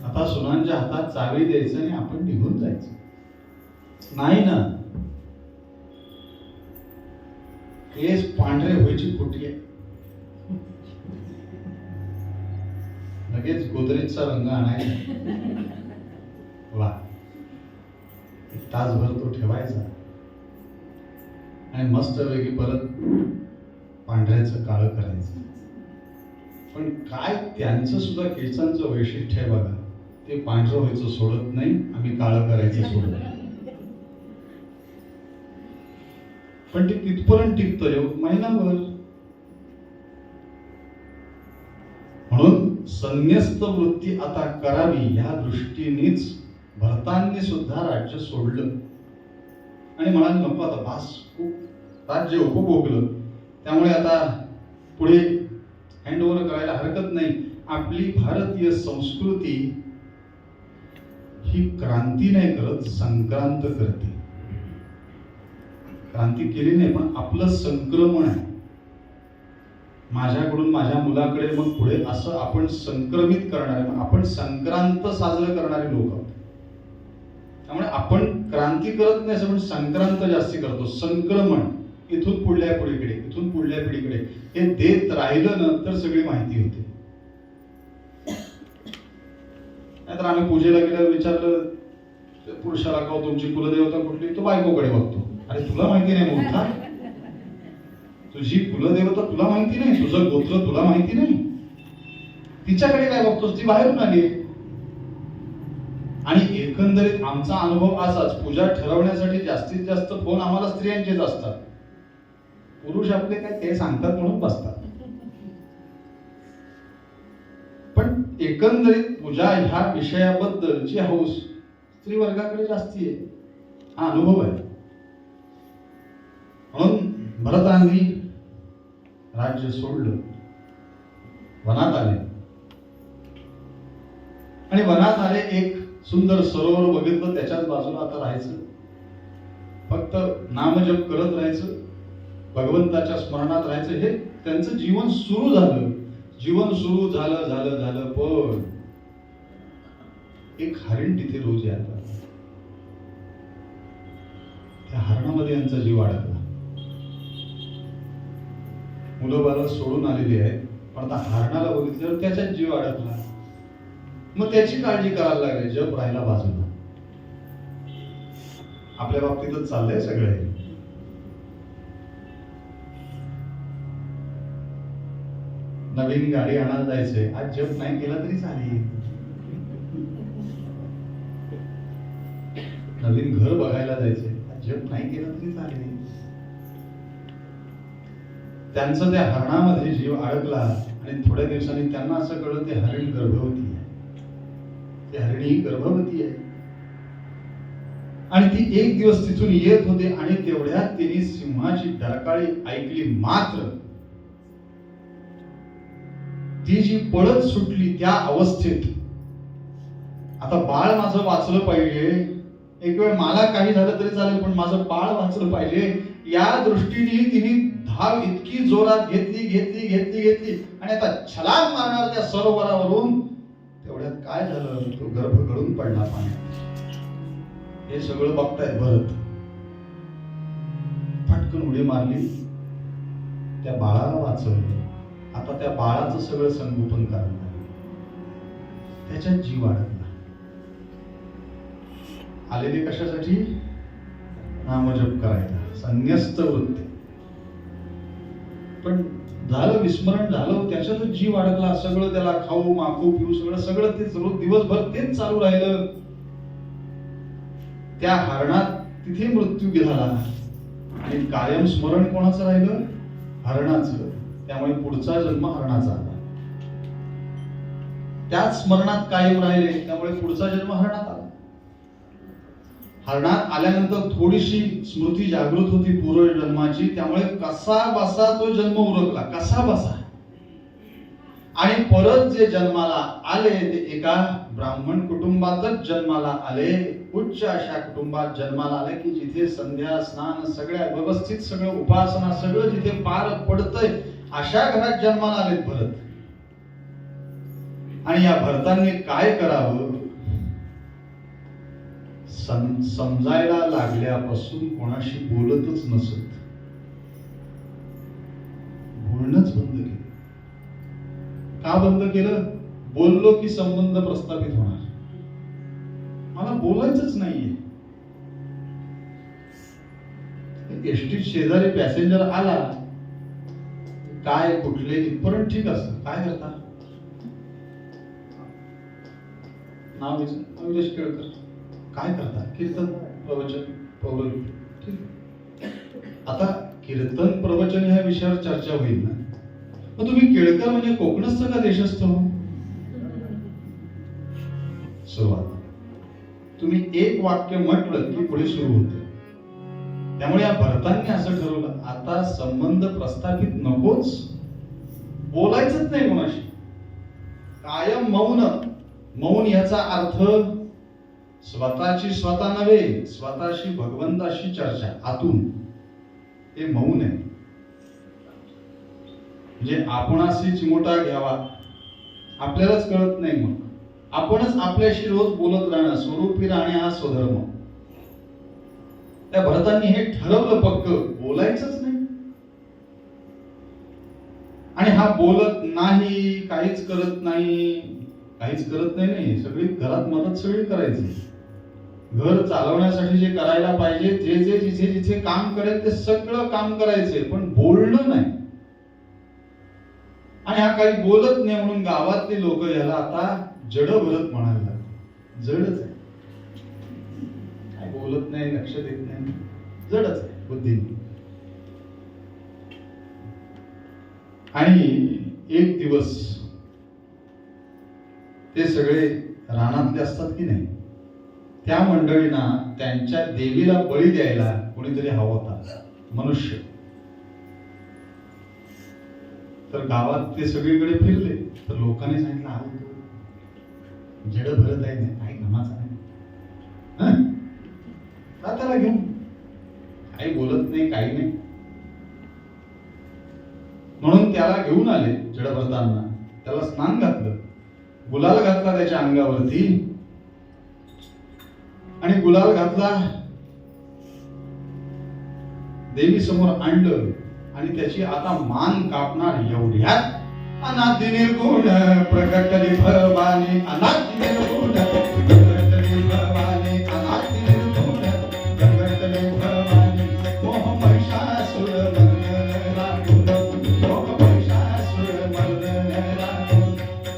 आता सुनांच्या हातात चावी द्यायचं आणि आपण निघून जायचं नाही ना. केस पांढरे व्हायची खोटी आहे, लगेच गोदरेजचा रंग आणायचा, वा एक तासभर तो ठेवायचा आणि मस्त वेगळी परत पांढऱ्याचं काळं करायचं. पण काय त्यांचं सुद्धा केसांचं वैशिष्ट्य आहे बघा, ते पांढरं व्हायचं सोडत नाही, आम्ही काळं करायचं सोडत नाही. पण ते कितपर्यंत टिकतं, महिनाभर. म्हणून संन्यस्त वृत्ती आता करावी या दृष्टीनेच भरतांनी सुद्धा राज्य सोडलं आणि म्हणाले नको आता बास, खूप राज्य उपभोगलं, त्यामुळे आता पुढे हँडओव्हर करायला हरकत नाही. आपली भारतीय संस्कृती ही क्रांती नाही करत, संक्रांत करते. क्रांती केली नाही, पण आपलं संक्रमण आहे, माझ्याकडून माझ्या मुलाकडे मग पुढे असं आपण संक्रमित करणारे, आपण संक्रांत साजरं करणारे लोक आहोत. त्यामुळे आपण क्रांती करत नाही, पण संक्रांत जास्ती करतो. संक्रमण इथून पुढल्या पिढीकडे, इथून पुढल्या पिढीकडे हे देत राहिलं ना तर सगळी माहिती होते. नाहीतर आम्ही पूजेला गेल्यावर विचारलं पुरुषाला का तुमची कुलदेवता कुठली, तो बायकोकडे बघतो. अरे तुला माहिती नाही मोठा, तुझी कुलदेवता तुला माहिती नाही, तुझं गोत्र तुला माहिती नाही, तिच्याकडे काय बघतोस, ती बाहेरून आली. आणि एकंदरीत आमचा अनुभव असाच, पूजा ठरवण्यासाठी जास्तीत जास्त फोन आम्हाला स्त्रियांचेच असतात, पुरुष आपले काय ते सांगतात म्हणून बसतात. पण एकंदरीत पूजा ह्या विषयाबद्दलची हौस स्त्री वर्गाकडे जास्ती आहे, हा अनुभव आहे. म्हणून भरतांनी राज्य सोडलं, वनात आले आणि वनात आले एक सुंदर सरोवर बघितलं, त्याच्याच बाजूला आता राहायचं, फक्त नामजप करत राहायचं, भगवंताच्या स्मरणात राहायचं. हे त्यांचं जीवन सुरू झालं. जीवन सुरू झालं झालं झालं पण एक हरिण तिथे रोज येतात, त्या हरणामध्ये यांचा जीव अडकला. मुलं बाळ सोडून आलेली आहेत, पण आता हरणाला बघितल्यावर त्याच्यात जीव अडकला. मग त्याची काळजी करायला लागली, जप राहिला बाजूला. आपल्या बाबतीतच चाललंय सगळं. नवीन गाडी आणायला जायचंय, आज जप नाही केला तरी चालेल. नवीन घर बघायला जायचंय, आज जप नाही केला तरी चालेल. त्यांचा त्या हरणामध्ये जीव अडकला आणि थोड्या दिवसांनी त्यांना असं कळलं ते हरिण गर्भवती आहे, ती हरिणी गर्भवती आहे. आणि ती एक दिवस तिथून येत होते आणि तेवढ्यात तिने सिंहाची डरकाळी ऐकली. मात्र ती जी पळत सुटली त्या अवस्थेत, आता बाळ माझं वाचलं पाहिजे, एक वेळ मला काही झालं तरी चालेल, पण माझं बाळ वाचलं पाहिजे या दृष्टीने तिने धाव इतकी जोरात घेतली आणि आता छलांग मारणार त्या सरोवरावरून. तेवढ्यात काय झालं, तो गर्भ गळून पडला पाण्यात. हे सगळं बघतायत भरत. पटकन उडी मारली, त्या बाळाला वाचवलं. आता त्या बाळाचं सगळं संगोपन करायला त्याच्यात जीव अडकला. आलेले कशासाठी? नामजप करायला, संन्यस्त वृत्ती. पण झालं, विस्मरण झालं, त्याच्यातच जीव अडकला. सगळं त्याला खाऊ माखू पिऊ सगळं तेच रोज दिवसभर तेच चालू राहिलं. त्या हरणात तिथे मृत्यू झाला आणि कायम स्मरण कोणाचं राहिलं? हरणाचं. त्यामुळे पुढचा जन्म हरणाचा आला. त्याच स्मरणात कायम राहिले, त्यामुळे पुढचा जन्म हरणात आला. हरणात आल्यानंतर थोडीशी स्मृती जागृत होती पूर्वजन्माची, त्यामुळे कसा बसा तो जन्म उरकला, कसा बसा. आणि परत जे जन्माला आले ते एका ब्राह्मण कुटुंबातच जन्माला आले. उच्च अशा कुटुंबात जन्माला आले की जिथे संध्या स्नान सगळ्या व्यवस्थित, सगळं उपासना सगळं जिथे पार पडतंय, अशा घरात जन्माला आलेत भरत. आणि या भरतांनी काय करावं समजायला लागल्यापासून कोणाशी बोलतच नसत. बोलणंच बंद केलं. का बंद केलं? बोललो की संबंध प्रस्थापित होणार. मला बोलायचंच नाहीये. एसटी शेजारी पॅसेंजर आला, काय कुठले इथपर्यंत ठीक असतं. काय करता? नाव अविनाश केळकर. काय करता? कीर्तन प्रवचन पौरोहित्य. ठीक. आता कीर्तन प्रवचन ह्या विषयावर चर्चा होईल ना. मग तुम्ही केळकर म्हणजे कोकणस्थ का देशस्थ हो? सुरुवात. तुम्ही एक वाक्य म्हटलं की पुढे सुरू होते. त्यामुळे या भरतांनी असं ठरवलं, आता संबंध प्रस्थापित नकोच, बोलायचंच नाही कोणाशी. कायम मौन. मौन याचा अर्थ स्वतःची स्वतः नव्हे, स्वतःशी भगवंताशी चर्चा आतून. हे मौन आहे. म्हणजे आपणाशी चिमोटा घ्यावा, आपल्यालाच कळत नाही. मग आपणच आपल्याशी रोज बोलत राहणं, स्वरूपी राहणे हा स्वधर्म. त्या भरतांनी हे ठरवलं पक्क, बोलायचंच नाही. आणि हा बोलत नाही, काहीच करत नाही, सगळी घरात मदत सगळी करायची. घर चालवण्यासाठी जे करायला पाहिजे, जे जिथे जिथे काम करेल ते सगळं काम करायचे, पण बोलणं नाही. आणि हा काही बोलत नाही म्हणून गावातले लोक याला आता जड भरत म्हणायला लागले. जडच आहे, काय बोलत नाही, लक्ष देत नाही, जडच आहे बुद्धी. आणि एक दिवस ते सगळे रानातले असतात की नाही, त्या मंडळींना त्यांच्या देवीला बळी द्यायला कोणीतरी हवा होता, मनुष्य. तर गावात ते सगळीकडे फिरले, तर लोकांनी सांगितलं, हा जड भरत आहे, काही कामाचा नाही, का त्याला घेऊन? काही बोलत नाही, काही नाही. म्हणून त्याला घेऊन आले जड भरताना. त्याला स्नान घातलं, गुलाल घातला त्याच्या अंगावरती, आणि गुलाल घातला, देवी समोर आणलं आणि त्याची आता मान कापणार एवढ्यात अनादि निर्गुण प्रकटली भवानी, अनादि निर्गुण प्रकटली भवानी, अनादि निर्गुण प्रकटली भवानी. मोह महिषासुर मर्दन लागून, मोह महिषासुर मर्दन लागून,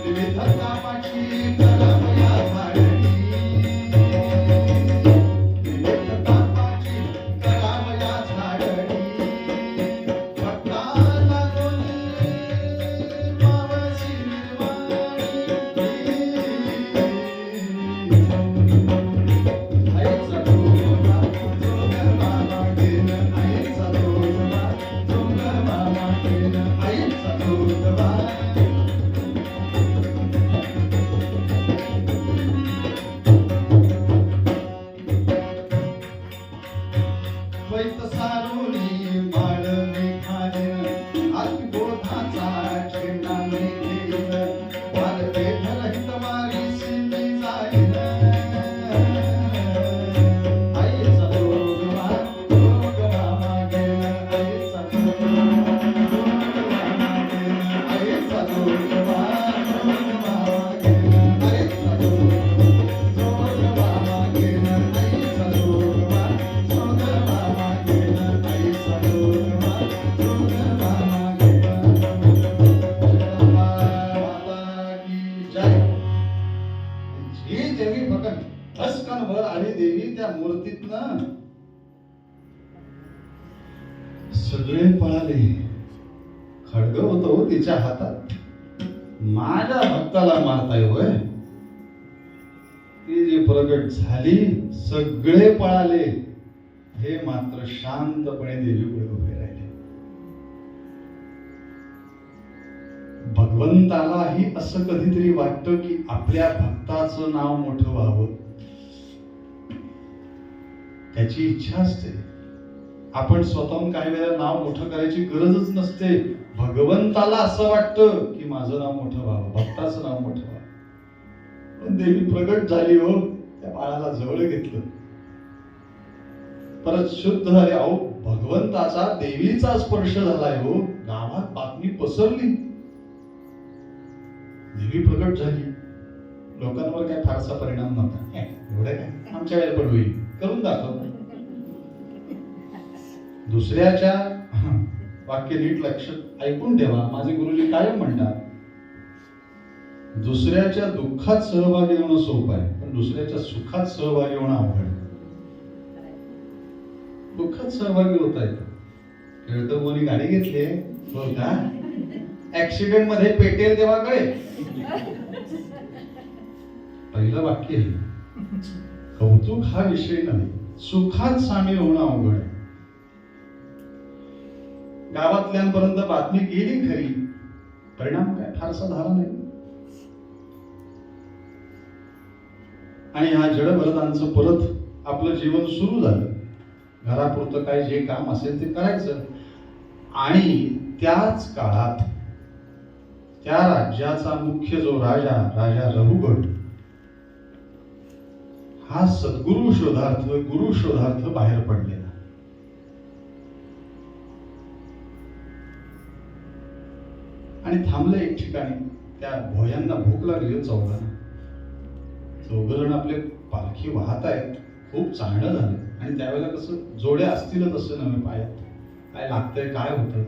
विविध तापाची कलामया झाडली, विविध तापाची कलामया झाडली. भक्ताला दोन्ही पावसी निर्वाणी, द्वैत सारोनी माळवे खालीन आत्मबोधाचा ठेवला मी घेईन वालते ठरहित वारी सिंधी जाईन आईचा जोगवा मागेन आईचा जोगवा मागेन आईचा जोगवा मागेन आईचा जोगवा मागेन आईचा जोगवा मागेन आईचा जोगवा मागेन माता की जय. ही देवी भगत भस्कनभर आली देवी त्या मूर्तीतनं सगळे पळाले. खड्ग होतो तिच्या हातात. माझ्या भक्ताला मारताय होय. ती जी प्रगट झाली सगळे पळाले. हे मात्र शांतपणे देवी पुढे उभे राहिले. भगवंतालाही असं कधीतरी वाटतं की आपल्या भक्ताचं नाव मोठं व्हावं. त्याची इच्छा असते. आपण स्वतःहून काही वेळा नाव मोठं करायची गरजच नसते. भगवंताला असं वाटतं की माझं नाव मोठं व्हावं, भक्ताचं नाव मोठं व्हावं. पण देवी प्रगट झाली हो. त्या बाळाला जवळ घेतलं. परत शुद्ध झाले. अहो भगवंताचा देवीचा स्पर्श झालाय हो. गावात बातमी पसरली. देवी प्रगट झाली. लोकांवर काय फारसा परिणाम नव्हता. एवढं काय आमच्या वेळेला पण होईल, करून दाखव. दुसऱ्याच्या वाक्य नीट लक्ष ऐकून ठेवा. माझे गुरुजी कायम म्हणतात, दुसऱ्याच्या दुःखात सहभागी होणं सोपं आहे, पण दुसऱ्याच्या सुखात सहभागी होणं अवघड. दुःखात सहभागी होता येतं. खेळतो कोणी गाडी घेतली हो का, ऍक्सिडेंट मध्ये पेटेल तेव्हा कळेल. पहिलं वाक्य आहे, कौतुक हा विषय नाही, सुखात सामील होणं अवघड आहे. गावातल्यांपर्यंत बातमी गेली खरी, परिणाम काय फारसा झाला नाही. आणि ह्या जडभरतांचं परत आपलं जीवन सुरू झालं. घरापुरतं काय जे काम असेल ते करायचं. आणि त्याच काळात त्या राज्याचा मुख्य जो राजा रघुगण हा सद्गुरु शोधार्थ बाहेर पडलेला. आणि थांबले एक ठिकाणी. त्या भोयांना भूक लागली. चौघजण आपले पालखी वाहत आहेत. खूप चांगलं झालं. आणि त्यावेळेला कसं जोड्या असतील तसं नव्हे पायात काय लागतंय काय होतं.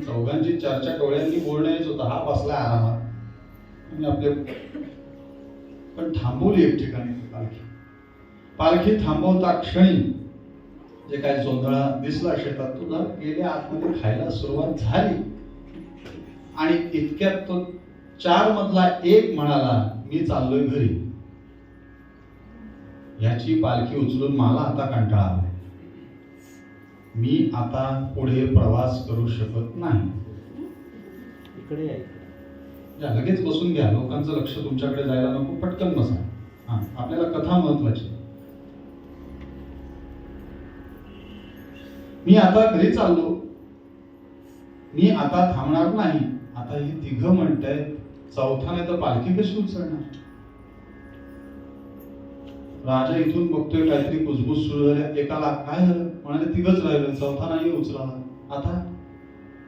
चौघांची चर्चा डोळ्यांनी बोलणं येत होतं. हा बसला आरामात आणि आपले पण थांबवली एक ठिकाणी पालखी थांबवता क्षणी जे काय जोंधळा दिसला शेतात तो जरा गेल्या आतमध्ये खायला सुरुवात झाली. आणि इतक्यात तो 4 मधला एक म्हणाला, मी चाललोय घरी. याची पालखी उचलून मला आता कंटाळा आलाय. मी आता पुढे प्रवास करू शकत नाही. इकडे या लगेच बसून घ्या. लोकांचं लक्ष तुमच्याकडे जायला नको. पटकन बसा. आपल्याला कथा महत्वाची. मी आता घरी चाललो. मी आता थांबणार नाही. आता ही तिघं म्हणतायत, चौथाने तर पालखी कशी उचलणार. राजा इथून बघतोय काहीतरी कुजबूज सुरू झाल्या. एकाला काय झालं म्हणाले, तिघच राहिलं, चौथा नाही उचलला. आता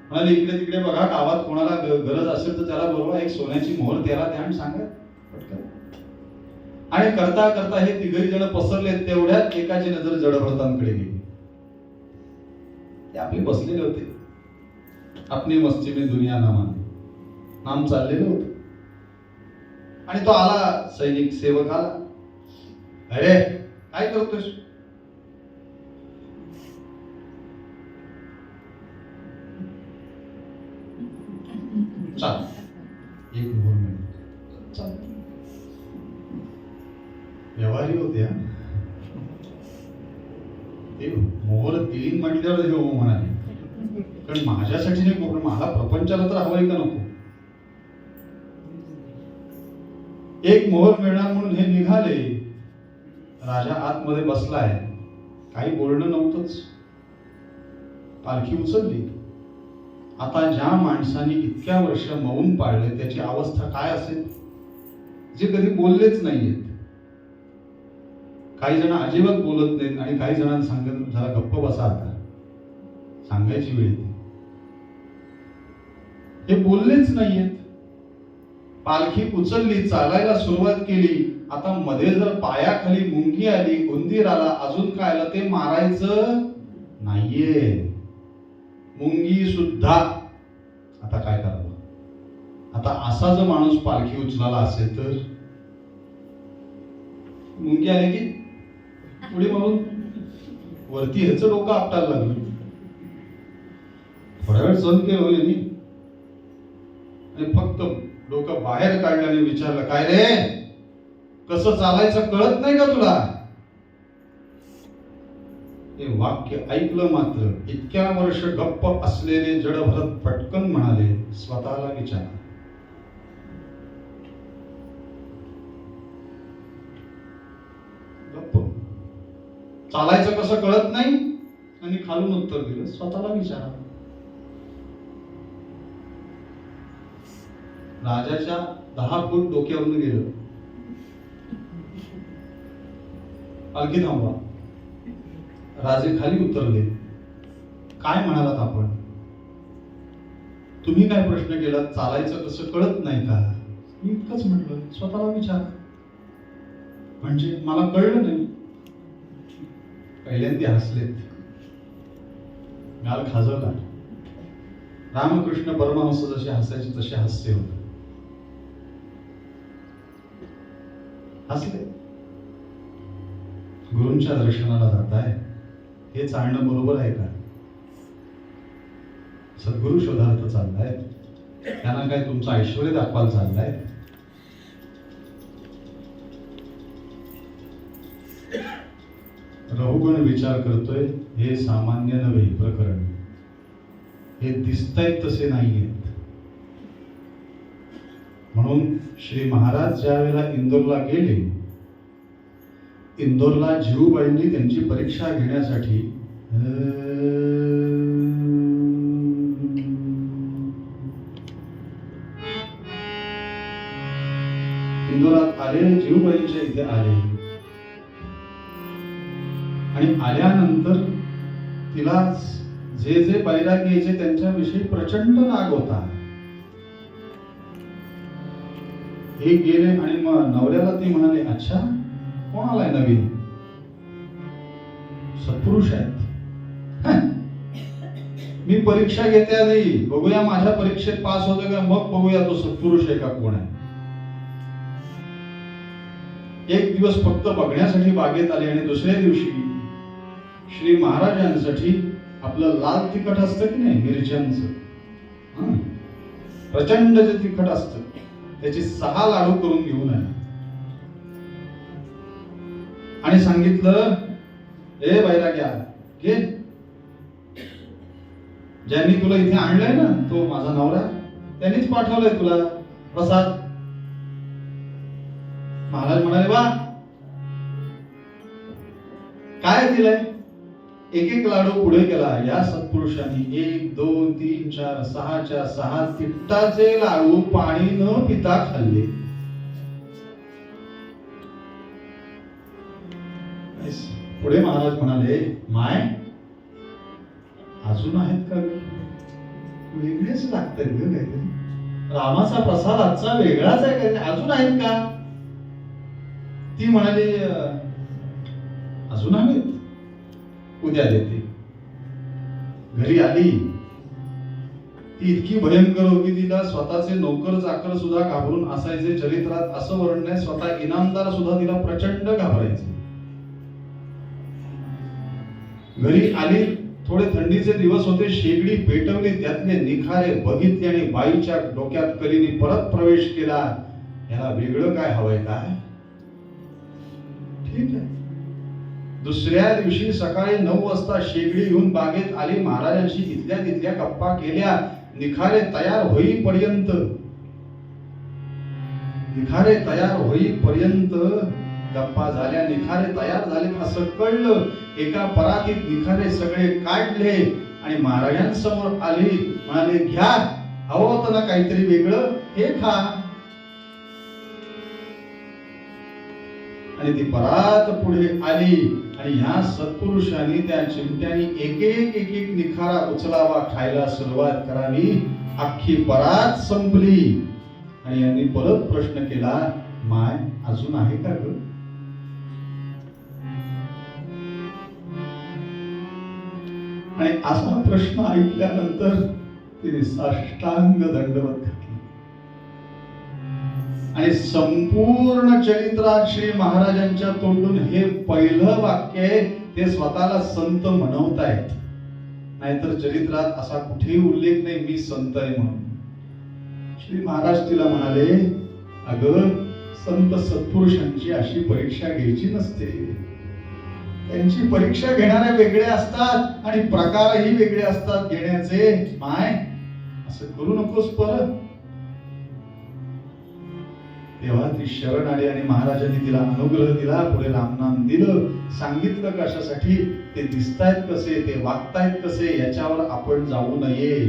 म्हणाले इकडे तिकडे बघा, गावात कोणाला गरज असेल तर त्याला बरोबर एक सोन्याची मोहर त्याला द्या आणि सांगा पटकन. आणि करता करता हे तिघही जण पसरले. तेवढ्यात एकाची नजर जडभरतांकडे गेली. ते आपले बसलेले होते. अपनी मस्ती में दुनिया नाम चाललेलं होतं. आणि तो आला, सैनिक सेवक आला. अरे काय करतोस. चाल एक मोहर मिळेल. चाल व्यवहारी होते. ते मोहर 3 म्हटल्यावर हे हो म्हणाले, कारण माझ्यासाठी नाही, मला प्रपंचाला तर हवंय का नको. एक मोहर मिळणार म्हणून हे निघाले. राजा आतमध्ये बसलाय. काही बोलणं नव्हतंच. पालखी उचलली. आता ज्या माणसाने इतक्या वर्ष मौन पाळले त्याची अवस्था काय असेल, जे कधी बोललेच नाहीयेत. काही जण अजिबात बोलत नाहीत आणि काही जणांना सांगत जरा गप्प बसा, आता सांगायची वेळ येते. हे बोललेच नाहीयेत. पालखी उचलली, चालायला सुरुवात केली. आता मध्ये जर पायाखाली मुंगी आली, उंदीर आला, अजून काय आलं ते मारायचं नाहीये. मुंगी सुद्धा. आता काय करावं? आता असा जर माणूस पालखी उचलाला असेल तर मुंगी आले की पुढे मारून वरती ह्याचं डोकं आपटायला लागलं. थोड्या वेळ सहन केलं यांनी आणि फक्त डोकं बाहेर काढलं आणि विचारलं, काय रे, कसं चालायचं कळत नाही का तुला? हे वाक्य ऐकलं मात्र इतक्या वर्ष गप्प असलेले जडभरत पटकन म्हणाले, स्वतःला विचारा. गप्प. चालायचं कसं कळत नाही आणि खालून उत्तर दिलं, स्वतःला विचारा. राजाच्या 10 फूट डोक्यावरून गेलं. पालखी थांबवा. राजे खाली उतरले. काय म्हणालात आपण? तुम्ही काय प्रश्न केलात? चालायचं कसं कळत नाही का? मी इतकंच म्हटलं, स्वतःला विचार. म्हणजे मला कळलं नाही. पहिल्यांदा हसलेत. गाल खाजवला. रामकृष्ण परमहंस जसे हसायचे तसे हास्य होते. हसले. गुरूंच्या दर्शनाला जाताय, हे चालणं बरोबर आहे का? सद्गुरु शोधार्थ चाललाय, त्यांना काय तुमचं ऐश्वर्य दाखवायला चाललाय? रहुगण विचार करतोय हे सामान्य नव्हे प्रकरण. हे दिसतायत तसे नाहीयेत. म्हणून श्री महाराज ज्या वेळेला इंदोरला गेले, इंदोरला जीवबाईंनी त्यांची परीक्षा घेण्यासाठी इंदोरात आले, जीवबाईंच्या इथे आले आणि आल्यानंतर तिला जे जे बैराग यायचे त्यांच्याविषयी प्रचंड राग होता. हे गेले आणि मग नवऱ्याला ती म्हणाले, अच्छा कोण आलाय नवीन? सत्पुरुष आहेत. मी परीक्षा घेते आधी, बघूया माझ्या परीक्षेत पास होतं का, मग बघूया तो सत्पुरुष आहे का कोण आहे. एक दिवस फक्त बघण्यासाठी बागेत आले आणि दुसऱ्या दिवशी श्री महाराजांसाठी आपलं लाल तिखट असतं की नाही, मिरच्यांचं प्रचंड जे तिखट असतं त्याची 6 लाडू करून घेऊन आले आणि सांगितलं, ए बैराग्या घे, ज्यांनी तुला इथे आणलंय ना तो माझा नवरा, त्यांनीच पाठवलंय तुला प्रसाद. महाराज म्हणाले, वा काय दिलंय? एक एक लाडू पुढे केला. या सत्पुरुषांनी 1 2 3 4 6च्या 6 तिखटाचे लाडू पाणी न पिता खाल्ले. पुढे महाराज म्हणाले, माय अजून आहेत का? वेगळेच लागतात ग काहीतरी. रामाचा प्रसाद आजचा वेगळाच आहे काहीतरी, अजून आहेत का? ती म्हणाली, अजून आहेत, उद्या देते. घरी आली. ती इतकी भयंकर होती, तिला स्वतःचे नोकर चाकर सुद्धा घाबरून असायचे. चरित्रात असं वर्णन आहे, स्वतः इनामदार सुद्धा तिला प्रचंड घाबरायचे. घरी आली, थोडे थंडीचे दिवस होते, शेगडी पेटवली, त्यातले निखारे बघितले आणि बाईच्या डोक्यात कलीने परत प्रवेश केला. याला वेगळं काय हवंय काय? ठीक आहे. दुसऱ्या दिवशी सकाळी 9 वाजता शेगडी घेऊन बागेत आली. महाराजांशी इथल्या तिथल्या गप्पा केल्या. निखारे तयार होईपर्यंत गप्पा झाल्या, निखारे तयार झाले असं कळलं. एका परातीत निखारे सगळे काढले आणि महाराजांसमोर आली. म्हणाले, घ्या, हवं होतं ना काहीतरी वेगळं, हे खा. आणि ती परात पुढे आली आणि ह्या सत्पुरुषांनी त्या चिमट्यानी एक एक निखारा उचलावा, खायला सुरुवात करावी. अख्खी परात संपली आणि यांनी परत प्रश्न केला, माय अजून आहे का ग? आणि असा प्रश्न ऐकल्यानंतर तिने साष्टांग दंडवत घातली. आणि संपूर्ण चरित्रात श्री महाराजांच्या तोंडून हे पहिलं वाक्य आहे. ते स्वतःला संत म्हणवतायत, नाहीतर चरित्रात असा कुठेही उल्लेख नाही मी संत आहे म्हणून. श्री महाराज तिला म्हणाले, अगं संत सत्पुरुषांची अशी परीक्षा घ्यायची नसते. त्यांची परीक्षा घेणारे वेगळे असतात आणि प्रकारही वेगळे असतात घेण्याचे. माय असं करू नकोस परत. तेव्हा ती शरण आली आणि महाराजांनी तिला अनुग्रह दिला, पुढे रामनाम दिलं, सांगितलं कशासाठी, ते दिसतायत कसे, ते वागतायत कसे, याच्यावर आपण जाऊ नये.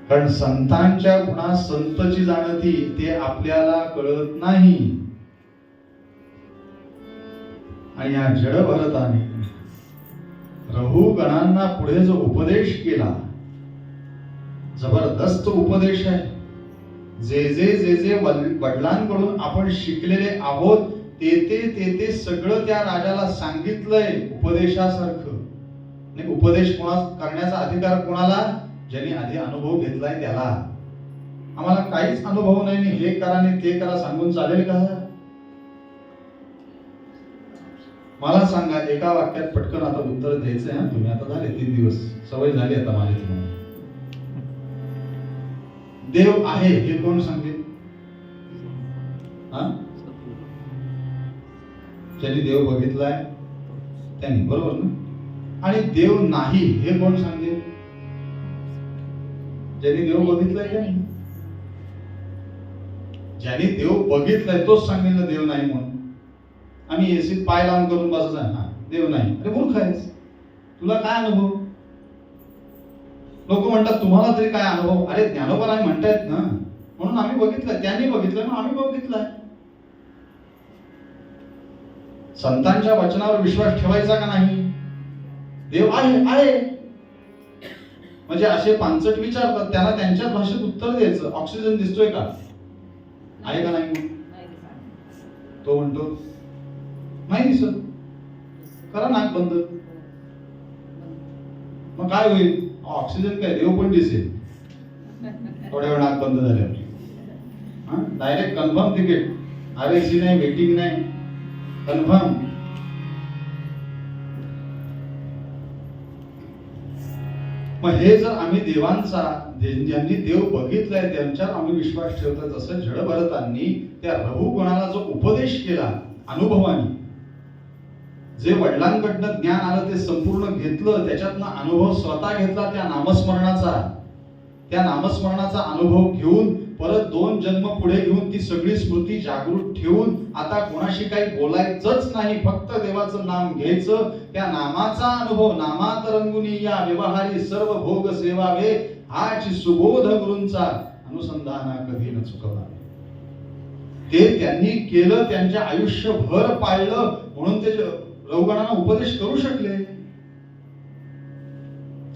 कारण संतांच्या गुणात संतची जाणती ते आपल्याला कळत नाही. आणि या जड भरताने रघुगणांना पुढे जो उपदेश केला, जबरदस्त उपदेश आहे. जे जे वडिलांकडून आपण शिकलेले आहोत ते सगळं त्या राजाला सांगितलंय उपदेशासारखं. आणि उपदेश करण्याचा अधिकार कोणाला? ज्यांनी आधी अनुभव घेतलाय त्याला. आम्हाला काहीच अनुभव नाही, हे करा आणि ते करा सांगून चालेल का? मला सांगा, एका वाक्यात पटकन आता उत्तर द्यायचंय. हा, तुम्ही आता झाले 3 दिवस, सवय झाली आता माझी तुम्हाला. देव आहे हे कोण सांगेल? ज्यांनी देव बघितलाय त्यांनी, बरोबर ना? आणि देव नाही हे कोण सांगेल? ज्यांनी देव बघितलाय का नाही? ज्यांनी देव बघितलाय तोच सांगेल ना देव नाही म्हणून. आम्ही एसीत पाय लावून करून बसायचं, हा देव नाही. अरे मूर्ख आहेस, तुला काय अनुभव? लोक म्हणतात तुम्हाला तरी काय अनुभव? अरे ज्ञानोबा म्हणतायत ना, म्हणून आम्ही बघितलंय, त्यांनी बघितलंय ना आम्ही बघितलंय. संतांच्या वचनावर विश्वास ठेवायचा का नाही? देव आहे म्हणजे असे पांचट विचारतात, त्यांना त्यांच्याच भाषेत उत्तर द्यायचं. ऑक्सिजन दिसतोय का? आहे का नाही? तो म्हणतो नाही दिसत. करा नाक बंद. मग काय होईल? ऑक्सिजन काय, देव पण दिसेल थोड्या वेळ नाक बंद झाल्यावर. डायरेक्ट कन्फर्म तिकीट, आरएसी नाही, वेटिंग नाही, कन्फर्म. मग हे जर आम्ही देवांचा, ज्यांनी देव बघितलाय त्यांच्यावर आम्ही विश्वास ठेवतो, जसं जड भरतांनी त्या रघुगणाला जो उपदेश केला अनुभवाने, जे वडिलांकडनं ज्ञान आलं ते संपूर्ण घेतलं, त्याच्यातनं अनुभव स्वतः घेतला त्या नामस्मरणाचा अनुभव घेऊन परत 2 जन्म पुढे घेऊन ती सगळी स्मृती जागृत ठेवून आता कोणाशी काही बोलायचंच नाही, फक्त देवाचं नाम घ्यायचं. त्या नामाचा अनुभव, नामात रंगुनी या व्यवहारी सर्व भोग सेवावे, हाची सुबोध गुरूंचा अनुसंधाना कधी न चुकवा. ते त्यांनी केलं, त्यांच्या आयुष्यभर पाळलं, म्हणून ते रघुगणांना उपदेश करू शकले.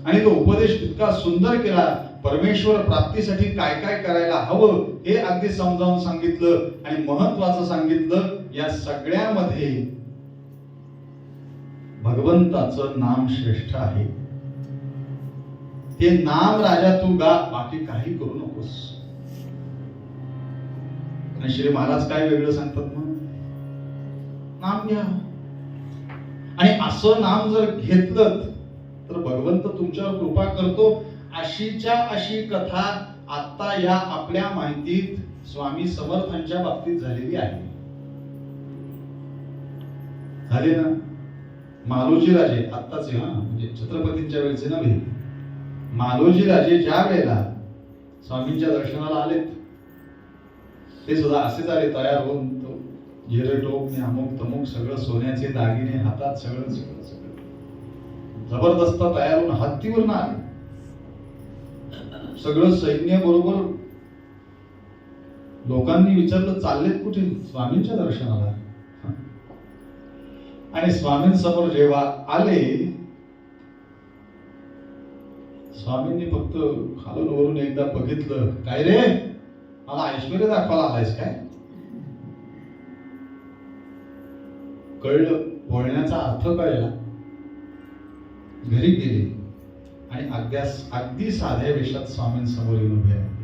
आणि तो उपदेश इतका सुंदर केला. परमेश्वर प्राप्तीसाठी काय काय करायला हवं हे अगदी समजावून सांगितलं आणि महत्वाचं सांगितलं. या सगळ्यामध्ये भगवंताचं नाम श्रेष्ठ आहे. ते नाम राजा तू गा, बाकी काही करू नकोस. आणि श्री महाराज काय वेगळं सांगतात मग? नाम घ्या. आणि असं नाम जर घेतलं तर भगवंत तुमच्यावर कृपा करतो. अशीच्या अशी कथा आता या आपल्या माहितीत स्वामी समर्थांच्या बाबतीत झालेली आहे. झाले ना? मालोजी राजे आत्ताचे, म्हणजे छत्रपतींच्या वेळेचे नव्हे, मालोजी राजे ज्या वेळेला स्वामींच्या दर्शनाला आलेत ते सुद्धा असेच आले तयार होऊन, तो झिरटोप ने अमुक तमुक सगळं सोन्याचे दागिने हातात, सगळं सगळं सगळं जबरदस्त तयार होऊन हत्तीवर आले. सगळं सैन्य बरोबर. लोकांनी विचारलं चाललेत कुठे? स्वामींच्या दर्शनाला. आणि स्वामींसमोर जेव्हा आले, स्वामींनी फक्त खालून वरून एकदा बघितलं. काय रे, मला ऐश्वर्य दाखवायला आलायस काय? कळलं, बोलण्याचा अर्थ कळला. घरी गेले आणि अगदी साध्या वेशात स्वामींसमोर येऊन उभे राहिले.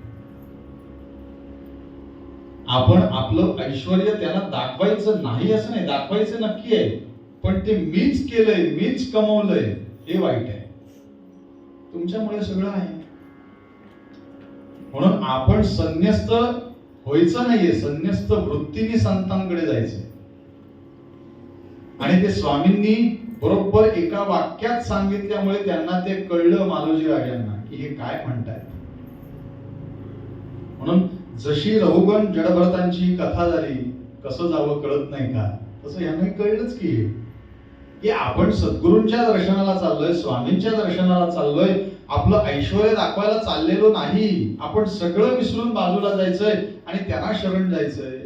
आपण आपलं ऐश्वर्य त्याला दाखवायचं नाही असं नाही, दाखवायचं नक्की आहे, पण ते मीच केलंय, मीच कमवलंय हे वाईट आहे. तुमच्यामुळे सगळं आहे. म्हणून आपण संन्यस्त व्हायचं नाहीये, संन्यस्त वृत्तीने संतांकडे जायचंय. आणि ते स्वामींनी बरोबर एका वाक्यात सांगितल्यामुळे त्यांना ते कळलं, मालोजी राजांना, की हे काय म्हणतायत. म्हणून जशी रहुगण जडभरतांची कथा झाली, कसं जावं कळत नाही का, तसं यांना कळलंच की आपण सद्गुरूंच्या दर्शनाला चाललोय, स्वामींच्या दर्शनाला चाललोय. आपलं ऐश्वर्य दाखवायला चाललेलो नाही. आपण सगळं विसरून बाजूला जायचंय आणि त्यांना शरण जायचंय.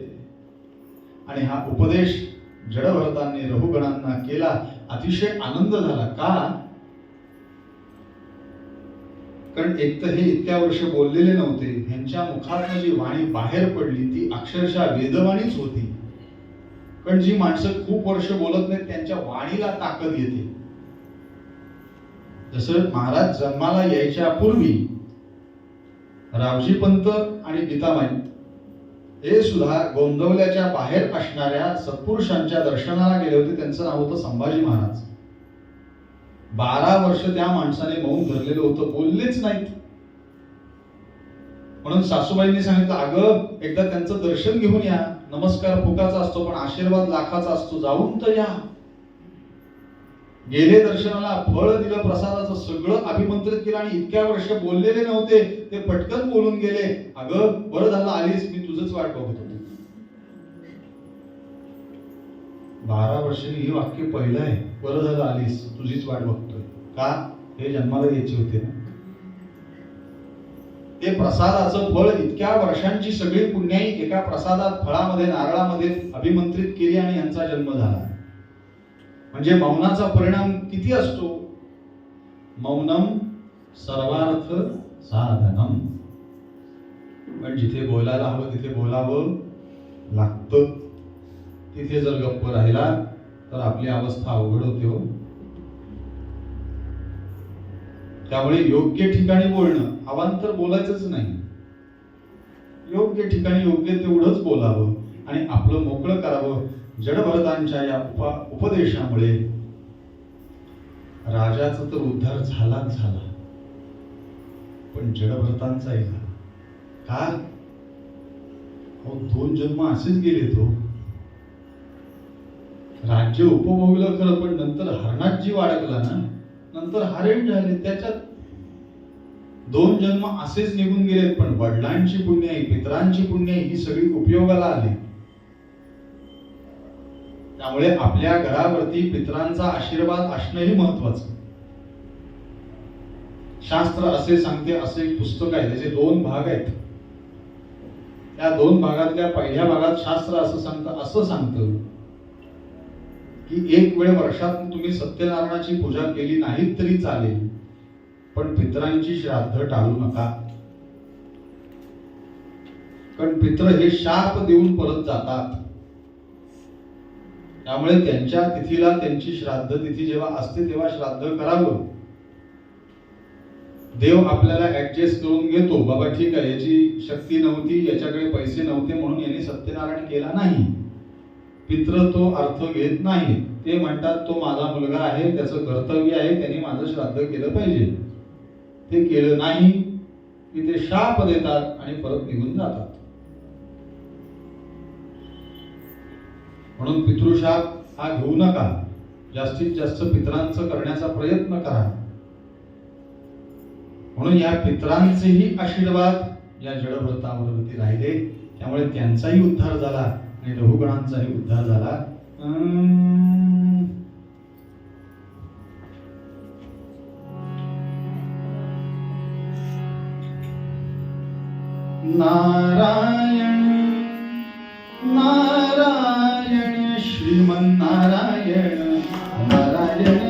आणि हा उपदेश जडभरतांनी रहुगणांना केला. अतिशय आनंद झाला. का? कारण एक तर हे इतक्या वर्ष बोललेले नव्हते. ह्यांच्या मुखातनं जी वाणी बाहेर पडली ती अक्षरशः वेदवाणीच होती. कारण जी माणसं खूप वर्ष बोलत नाहीत त्यांच्या वाणीला ताकद येते. जसं महाराज जन्माला यायच्या पूर्वी रावजी पंत आणि गीतामाई हे सुद्धा गोंदवल्याच्या बाहेर असणाऱ्या सत्पुरुषांच्या दर्शनाला गेले होते. त्यांचं नाव होतं संभाजी महाराज. 12 वर्ष त्या माणसाने मौन धरलेलं होतं, बोललेच नाहीत. म्हणून सासूबाईंनी सांगितलं, अगं एकदा त्यांचं दर्शन घेऊन या. नमस्कार फुकाचा असतो पण आशीर्वाद लाखाचा असतो, जाऊन तर या. गेले दर्शनाला, फळ दिलं प्रसादाचं, सगळं अभिमंत्रित केलं आणि इतक्या वर्ष बोललेले नव्हते ते पटकन बोलून गेले. अगं बरं झालं आलीस, मी तुझंच वाट बघत होतो. 12 वर्षांनी ही वाक्य पहिलं आहे, बरं झालं आलीस, तुझीच वाट बघतोय. का? हे जन्माला यायचे होते ना. ते प्रसादाचं फळ, इतक्या वर्षांची सगळी पुण्याई एका प्रसादात, फळामध्ये, नारळामध्ये अभिमंत्रित केली आणि यांचा जन्म झाला. म्हणजे मौनाचा परिणाम किती असतो? मौनम सर्वार्थ साधनम. पण जिथे बोलायला हवं तिथे बोलावं लागतं. तिथे जर गप्प राहिला तर आपली अवस्था अवघड होते हो. त्यामुळे योग्य ठिकाणी बोलणं, अवांतर बोलायचंच नाही. योग्य ठिकाणी योग्य तेवढंच बोलावं आणि आपलं मोकळं करावं. जडभरतांच्या या उपदेशामुळे राजाचा तर उद्धार झालाच झाला, पण जडभरतांचाही झाला. का? 2 जन्म असेच गेले. तो राज्य उपभोगलं खरं, पण नंतर हरणात जीव अडकला ना, नंतर हरण झाले. त्याच्यात 2 जन्म असेच निघून गेले. पण वडिलांची पुण्याई, पितरांची पुण्याई ही सगळी उपयोगाला आली. त्यामुळे आपल्या घरावरती पितरांचा आशीर्वाद असणंही महत्वाचं. शास्त्र असे सांगते, असे एक पुस्तक आहे, त्याचे 2 भाग आहेत. त्या 2 भागातल्या पहिल्या भागात शास्त्र असं सांगतं की एक वेळ वर्षात तुम्ही सत्यनारायणाची पूजा केली नाही तरी चालेल, पण पितरांची श्राद्ध टाळू नका. कारण पितर हे शाप देऊन परत जातात. त्यामुळे त्यांच्या तिथीला त्यांची श्राद्ध तिथी जेव्हा असते तेव्हा श्राद्ध करावं. देव आपल्याला ऍडजस्ट करून घेतो. बाबा ठीक आहे, याची शक्ती नव्हती, याच्याकडे पैसे नव्हते म्हणून यांनी सत्यनारायण केला नाही. पित्र तो अर्थ घेत नाही. ते म्हणतात तो माझा मुलगा आहे, त्याचं कर्तव्य आहे, त्यांनी माझं श्राद्ध केलं पाहिजे. ते केलं नाही की ते शाप देतात आणि परत निघून जातात. म्हणून पितृशाप हा घेऊ नका. जास्तीत जास्त पितरांचं करण्याचा प्रयत्न करा. म्हणून या पितरांचेही आशीर्वाद या जडभरतावरती राहिले. त्यामुळे त्यांचाही उद्धार झाला आणि रघुगणांचाही उद्धार झाला. नारायण नारायण श्रीमन्नारायण नारायण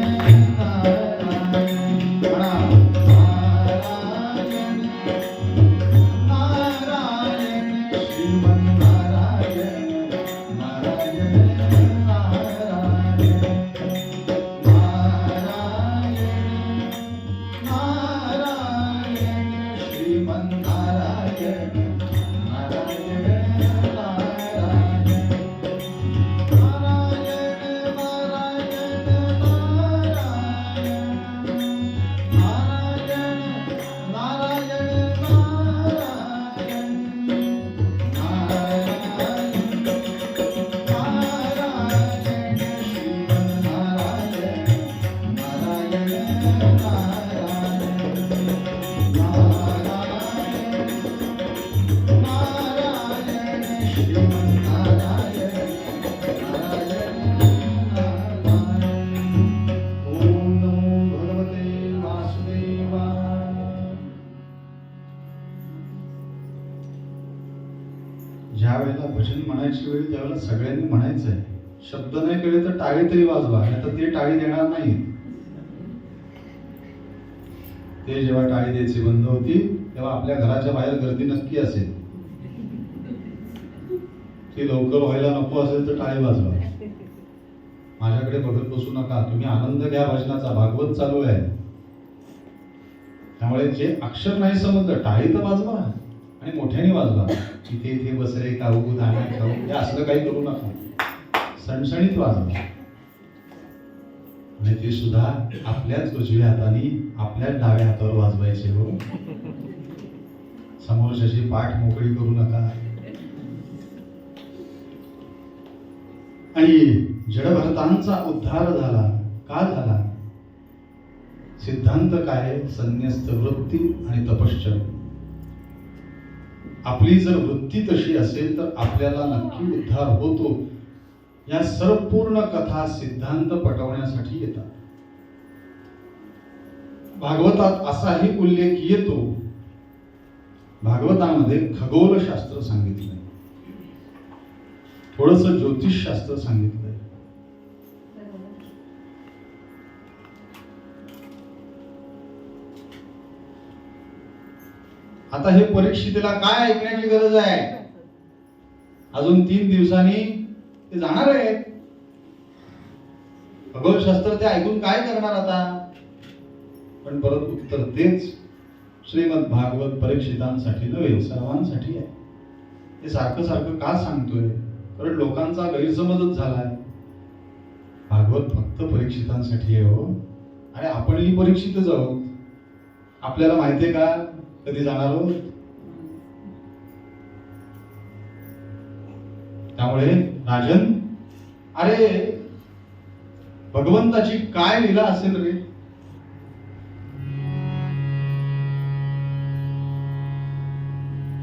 ज्या वेळेला भजन म्हणायची वेळ त्यावेळेला सगळ्यांनी म्हणायचं आहे. शब्द नाही कळले तर टाळी तरी वाजवा, नाही तर ते टाळी देणार नाही. ते जेव्हा टाळी द्यायची बंद होती तेव्हा आपल्या घराच्या बाहेर गर्दी नक्की असेल. ती लवकर व्हायला नको असेल तर टाळी वाजवा. माझ्याकडे बघत बसू नका, तुम्ही आनंद घ्या भजनाचा. भागवत चालू आहे त्यामुळे जे अक्षर नाही समजलं टाळी तर वाजवा आणि मोठ्याने वाजवा. इथे इथे बसरे खाऊ धान्य खाऊ हे असलं काही करू नका, सणसणीत वाजवा. आणि ते सुद्धा आपल्याच उजव्या हाताने आपल्याच डाव्या हातावर वाजवायचे. हो, समोरच्याची पाठ मोकळी करू नका. आणि जडभरतांचा उद्धार झाला. का झाला? सिद्धांत काय? संन्यस्त वृत्ती आणि तपश्चर्या. आपली जर वृत्ती तशी असेल तर आपल्याला नक्की उद्धार होतो. या सर्व पूर्ण कथा सिद्धांत पटवण्यासाठी येतात. भागवतात असाही उल्लेख येतो. भागवतामध्ये खगोलशास्त्र सांगितलंय, थोडंसं ज्योतिषशास्त्र सांगितलंय. आता हे परीक्षितेला काय ऐकण्याची गरज आहे? अजून 3 दिवसांनी ते जाणार आहे. खगोलशास्त्र ते ऐकून काय करणार आता? पण परत उत्तर तेच, श्रीमद भागवत परीक्षितांसाठी नव्हे सर्वांसाठी आहे. हे सारखं सारखं का सांगतोय? कारण लोकांचा गैरसमजच झालाय. भागवत फक्त परीक्षितांसाठी आहे. हो, आणि आपणही परीक्षितच आहोत. आपल्याला माहितीये का कधी जाणार आहोत? त्यामुळे राजन, अरे भगवंताची काय लीला असेल रे?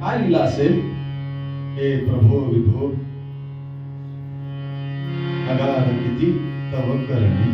काय लीला असेल? हे प्रभो विभो अगाध किती तव करणी.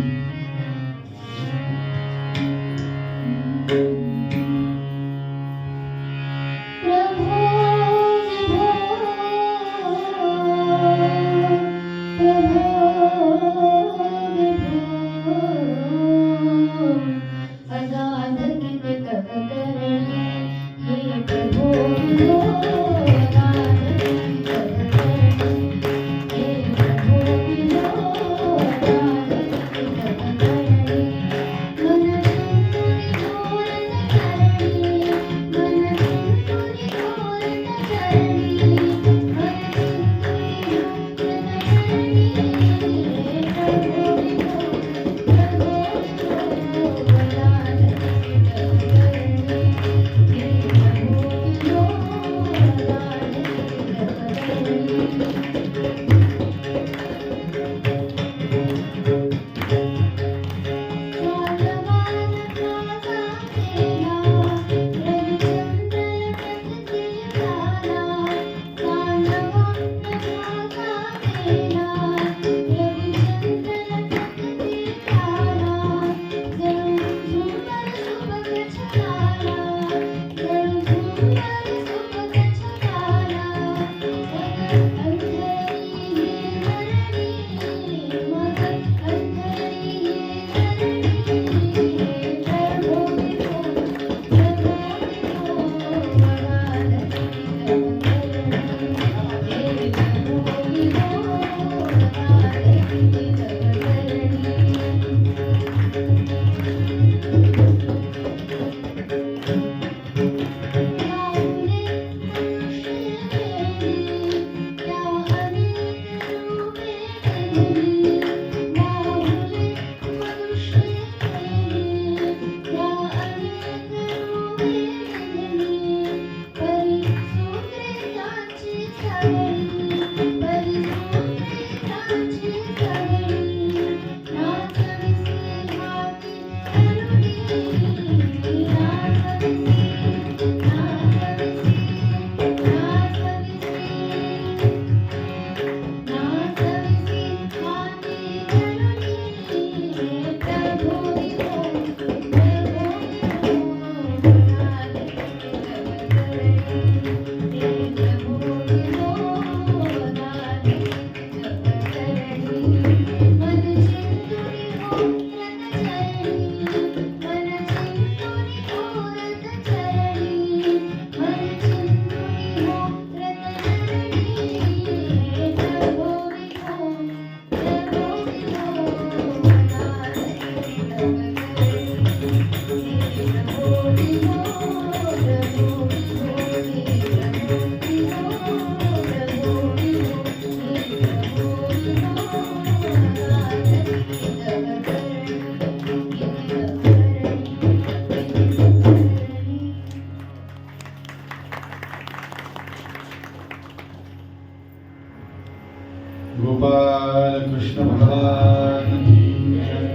गोपाल कृष्ण भगवान की जय.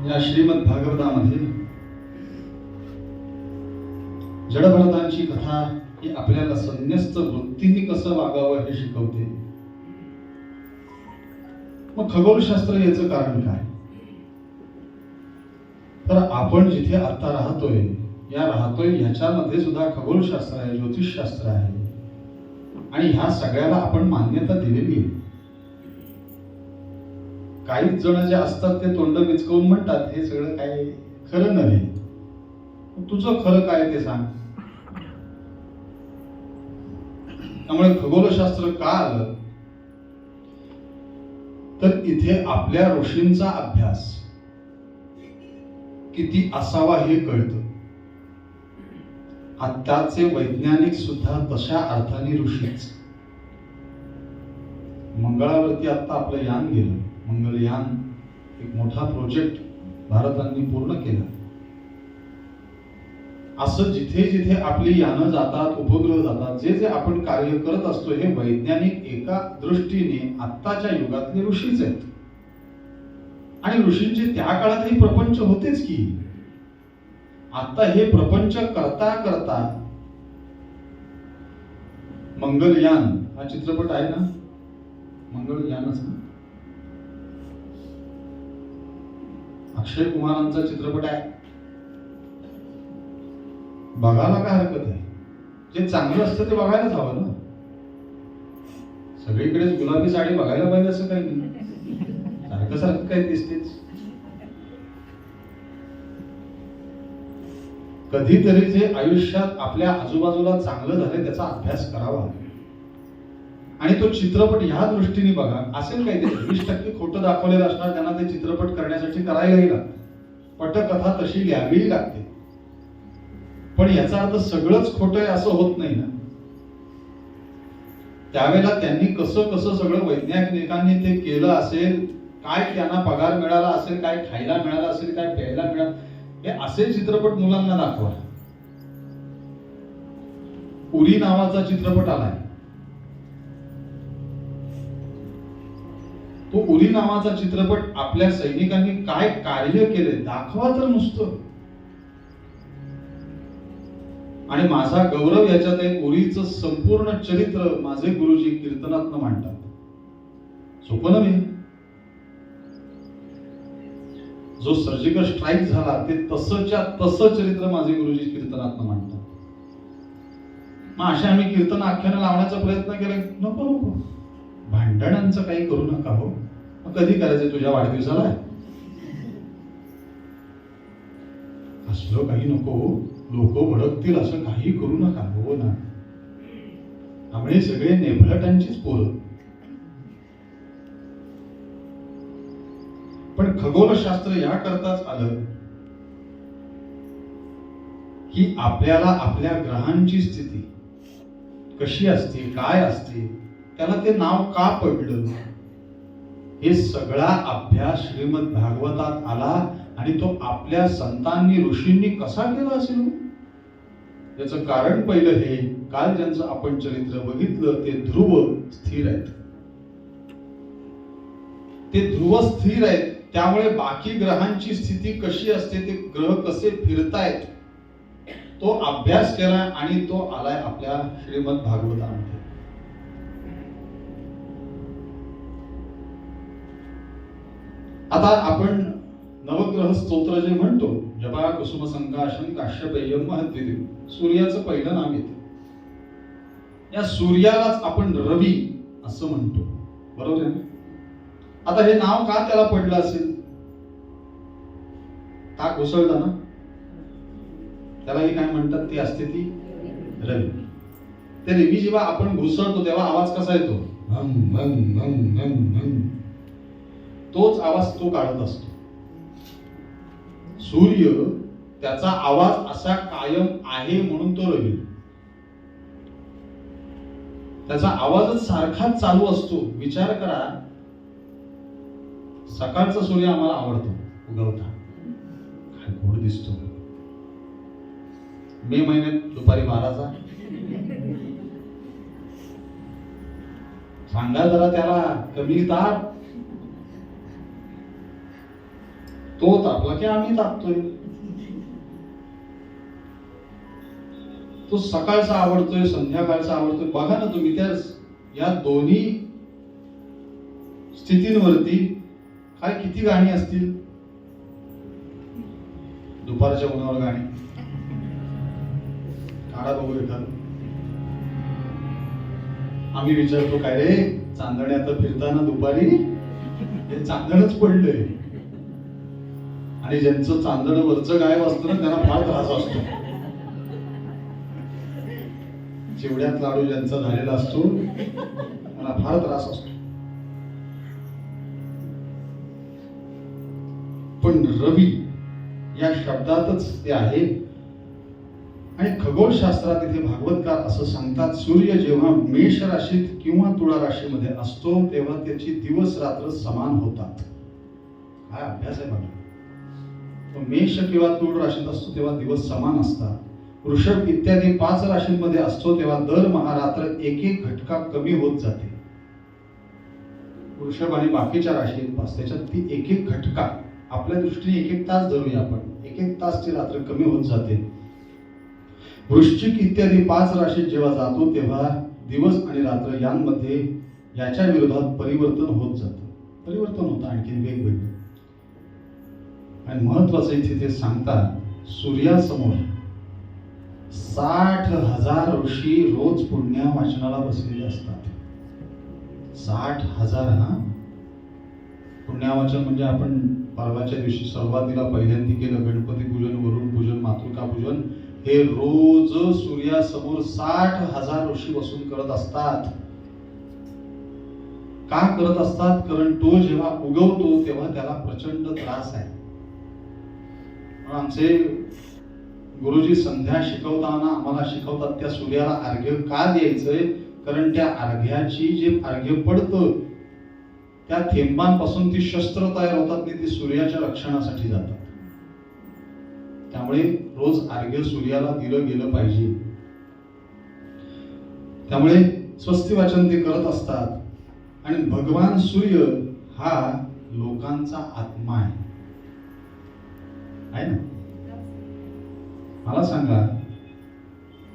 या श्रीमद भागवतामध्ये जडभरतांची कथा ही आपल्याला संन्यस्त वृत्तीने कसं वागावं हे शिकवते. मग खगोलशास्त्र याचं कारण काय? तर आपण जिथे आता राहतोय ह्याच्यामध्ये सुद्धा खगोलशास्त्र आहे, ज्योतिषशास्त्र आहे आणि ह्या सगळ्याला आपण मान्यता दिलेली आहे. काहीच जण जे असतात ते तोंड बिचकवून म्हणतात हे सगळं काय खरं नव्हे. तुझं खरं काय ते सांग. त्यामुळे खगोलशास्त्र का आलं तर इथे आपल्या ऋषींचा अभ्यास किती असावा हे कळतं. आत्ताचे वैज्ञानिक सुद्धा तशा अर्थाने ऋषीच. मंगळावरती आता आपलं यान गेलं, मंगलयान एक मोठा प्रोजेक्ट भारताने पूर्ण केला. असं जिथे जिथे आपली यानं जातात, उपग्रह जातात, जे जे आपण कार्य करत असतो हे वैज्ञानिक एका दृष्टीने आत्ताच्या युगातले ऋषीच आहेत. आणि ऋषींचे त्या काळातही प्रपंच होतेच की. आता हे प्रपंच करता करता मंगलयान हा चित्रपट आहे ना, मंगलयानच ना, अक्षय कुमारांचा चित्रपट आहे. बघायला काय हरकत आहे? जे चांगलं असतं ते बघायलाच हवं ना. सगळीकडेच गुलाबी साडी बघायला पाहिजे असं काही नाही. सारखं सारखं काही दिसतेच. कधीतरी जे आयुष्यात आपल्या आजूबाजूला चांगलं झालं त्याचा अभ्यास करावा आणि तो चित्रपट ह्या दृष्टीने बघा. असेल काही ते 20% खोटं दाखवलेलं असणार, त्यांना ते चित्रपट करण्यासाठी करायलाही लागतं, पटकथा तशी लिहावी लागते. पण याचा अर्थ सगळंच खोटं आहे असं होत नाही ना. त्यावेळेला त्यांनी कसं कसं सगळं वैज्ञानिकांनी ते केलं असेल, काय त्यांना पगार मिळाला असेल, काय खायला मिळालं असेल, काय प्यायला मिळालं, हे असे चित्रपट मुलांना दाखवा. उरी नावाचा चित्रपट आलाय. तो उरी नावाचा चित्रपट आपल्या सैनिकांनी काय कार्य केले दाखवा तर नुसतं. आणि माझा गौरव याच्यात आहे, उरीचं संपूर्ण चरित्र माझे गुरुजी कीर्तनातनं मांडतात. सोपं नव्हे. जो सर्जिकल स्ट्राईक झाला ते तसंच्या तसं चरित्र माझे गुरुजी कीर्तनातनं मांडतात. मग अशा आम्ही कीर्तन आख्यानं लावण्याचा प्रयत्न केला. नको नको, भांडणांचं काही करू नका हो. मग कधी करायचं? तुझ्या वाढदिवसाला? असलं काही नको, लोक भडकतील असं काही करू नका हो ना. आम्ही सगळे नेभळटांचीच पोरं. पण खगोलशास्त्र या करताच आलं की आपल्याला आपल्या ग्रहांची स्थिती कशी असते, काय असते, त्याला ते नाव का पडलं, हे सगळा अभ्यास श्रीमद भागवतात आला. आणि तो आपल्या संतांनी ऋषींनी कसा केला असेल? याचं कारण पहिलं हे, काल ज्यांचं आपण चरित्र बघितलं ते ध्रुव स्थिर आहेत. ते ध्रुव स्थिर आहेत, त्यामुळे बाकी ग्रहांची स्थिती कशी असते, ते ग्रह कसे फिरतायत, तो अभ्यास केला आणि तो आलाय आपल्या श्रीमद भागवतामध्ये. आता आपण नवग्रह स्तोत्र जे म्हणतो, जपा कुसुम संकाशम काश्यपेयम महद्वितीय, सूर्याचं पहिलं नाव येते. या सूर्यालाच आपण रवी असं म्हणतो, बरोबर आहे? आता हे नाव का त्याला पडलं असेल? ताक घुसळताना त्याला हे काय म्हणतात, ती असते ती रवी. ते नेहमी जेव्हा आपण घुसळतो तेव्हा आवाज कसा येतो? हम हम हम हम हम. तोच आवाज तो काढत असतो. सूर्य त्याचा आवाज असा कायम आहे म्हणून तो रवी. त्याचा आवाजच सारखाच चालू असतो. विचार करा, सकाळचा सूर्य आम्हाला आवडतो उगवता, काय गोड दिसतो. मे महिन्यात दुपारी 12चा सांगा जरा त्याला कमी ताप. तो तापला की आम्ही तापतोय. तो सकाळचा आवडतोय, संध्याकाळचा आवडतोय. बघा ना तुम्ही, त्या या दोन्ही स्थितींवरती काय किती गाणी असतील. दुपारच्या उन्हावर गाणी काढा बघू एखादं. आम्ही विचारतो, काय रे चांदणे आता फिरताना दुपारी हे चांदणच पडलंय. आणि ज्यांचं चांदण वरचं गायब असतं ना त्यांना फार त्रास असतो. चिवड्यात लाडू ज्यांचा झालेला असतो त्यांना फार त्रास असतो. पण रवी या शब्दातच ते आहे. आणि खगोलशास्त्रात इथे भागवतकार असं सांगतात, सूर्य जेव्हा मेष राशीत किंवा तुळा राशीमध्ये असतो तेव्हा त्याची दिवस रात्र समान होतात. काय अभ्यास आहे बघा. तो मेष किंवा तुळ राशीत असतो तेव्हा दिवस समान असतात. वृषभ इत्यादी 5 राशींमध्ये असतो तेव्हा दरमहा रात्र एक एक घटका कमी होत जाते. वृषभ आणि बाकीच्या राशीत त्याच्यात ती एक एक घटका, आपल्या दृष्टीने एक एक तास धरूया आपण, एक एक तास ती रात्र कमी होत जाते. वृश्चिक इत्यादी 5 राशीत जेव्हा जातो तेव्हा दिवस आणि रात्र यांमध्ये याच्या विरोधात परिवर्तन होत जातं. परिवर्तन होतं आणखी वेगवेगळं. आणि महत्वाचं इथे ते सांगतात, सूर्यासमोर 60,000 ऋषी रोज पुण्य वाचनाला बसलेले असतात. 60,000. हा पुण्यवाचन म्हणजे आपण परवाच्या दिवशी सुरुवातीला पहिल्यांदा केलं गणपती पूजन, वरुण पूजन, मातृका पूजन. हे रोज सूर्यासमोर 60,000 ऋषी बसून करत असतात. का करत असतात? कारण तो जेव्हा उगवतो तेव्हा त्याला प्रचंड त्रास आहे. आमचे गुरुजी संध्या शिकवताना आम्हाला शिकवतात, त्या सूर्याला अर्घ्य का द्यायचंय? कारण त्या अर्घ्याची जे अर्घ्य पडतं त्या थेंबांपासून ती शस्त्र तयार होतात आणि ती सूर्याच्या रक्षणासाठी जातात. त्यामुळे रोज अर्घ्य सूर्याला दिलं गेलं पाहिजे. त्यामुळे स्वस्ती वाचन ते करत असतात. आणि भगवान सूर्य हा लोकांचा आत्मा आहे ना. मला सांगा,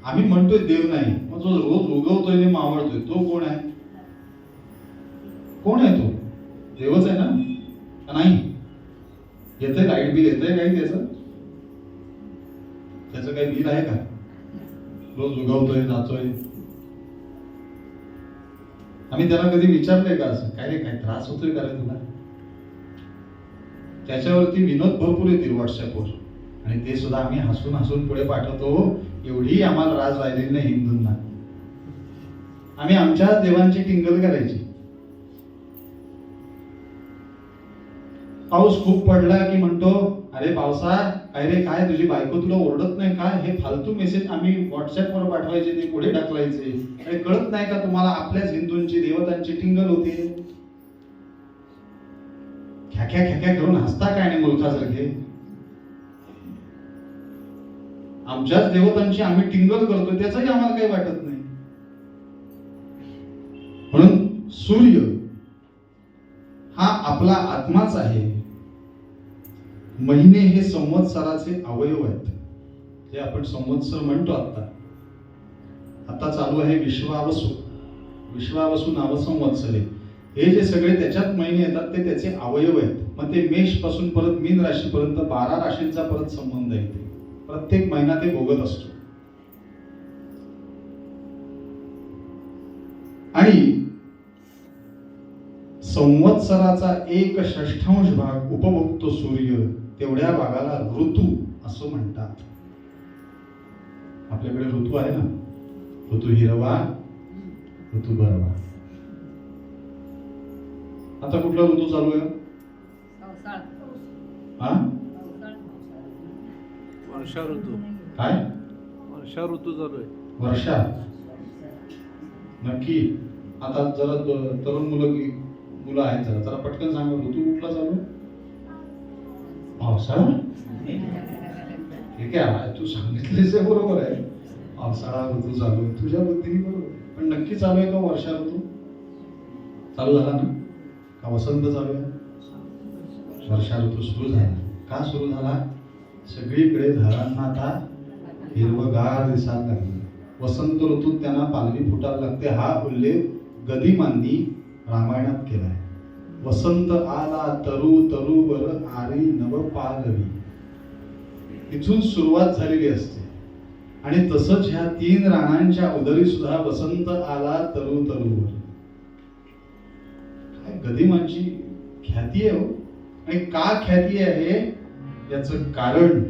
आम्ही म्हणतोय देव नाही, मग जो रोज उगवतोय आणि मावळतोय तो कोण आहे? कोण आहे तो? देवच आहे ना? नाही येतंय लाईट बिल येतंय काही त्याचं काही बिल आहे का? रोज उगवतोय जातोय. आम्ही त्याला कधी विचारलंय का असं, काय रे काय त्रास होतोय का रे तुला? त्याच्यावरती विनोद भरपूर येतील व्हॉट्सअपवर आणि ते सुद्धा आम्ही हसून हसून पुढे पाठवतो. एवढी आम्हाला राज राहिलेली नाही हिंदूंना. आम्ही आमच्या देवांची टिंगल करायची. पाऊस खूप पडला की म्हणतो, अरे पावसा काय रे काय तुझी बायको तुला ओरडत नाही काय? हे फालतू मेसेज आम्ही व्हॉट्सअपवर पाठवायचे, ते पुढे ढकलायचे. अरे कळत नाही का तुम्हाला? आपल्याच हिंदूंची देवतांची टिंगल होते. ख्याख्या ख्याख्या करून हसता काय आणि मुलखासारखे. आमच्याच देवतांची आम्ही टिंगल करतोय त्याचंही आम्हाला काही वाटत नाही. म्हणून सूर्य हा आपला आत्माच आहे. महिने हे संवत्सराचे अवयव आहेत. जे आपण संवत्सर म्हणतो आता चालू आहे विश्वावसु. विश्वावसु नाव संवत्सरे. हे जे सगळे त्याच्यात महिने येतात ते त्याचे अवयव आहेत. मग ते मेष पासून परत मीन राशीपर्यंत 12 राशींचा परत संबंध येते. प्रत्येक महिना ते भोगत असतो. आणि संवत्सराचा 1/6 भाग उपभोगतो सूर्य, तेवढ्या भागाला ऋतू असं म्हणतात. आपल्याकडे ऋतू आहे ना, ऋतू हिरवा, ऋतू बरवा. आता कुठला ऋतू चालू आहे? हा, वर्षा ऋतू. काय वर्षा ऋतू चालू आहे. वर्षा? नक्की? आता जरा तरुण मुलं आहेत, जरा पटकन सांगा, ऋतू कुठला चालू आहे? पावसाळा? ठीक आहे, तू सांगितलेस बरोबर आहे, पावसाळा ऋतू चालू आहे, तुझ्या बुद्धीने बरोबर. पण नक्की चालू आहे का वर्षा ऋतू? चालू झाला ना? का वसंत चालू आहे? वर्षा ऋतू सुरू झाला. का सुरू झाला? सगळीकडे झाडांना आता हिरवगार दिसायला लागले. वसंत ऋतूत त्यांना पालवी फुटायला लागते. हा उल्लेख गदिमांनी रामायणात केलाय. वसंत आला तरु तरु वर आरी नव पालवी, इथून सुरुवात झालेली असते. आणि तसंच ह्या 3 राणांच्या उदरी सुद्धा वसंत आला तरु तरुवर. काय गदिमांची ख्याती आहे हो. आणि का ख्याती आहे याचं कारण,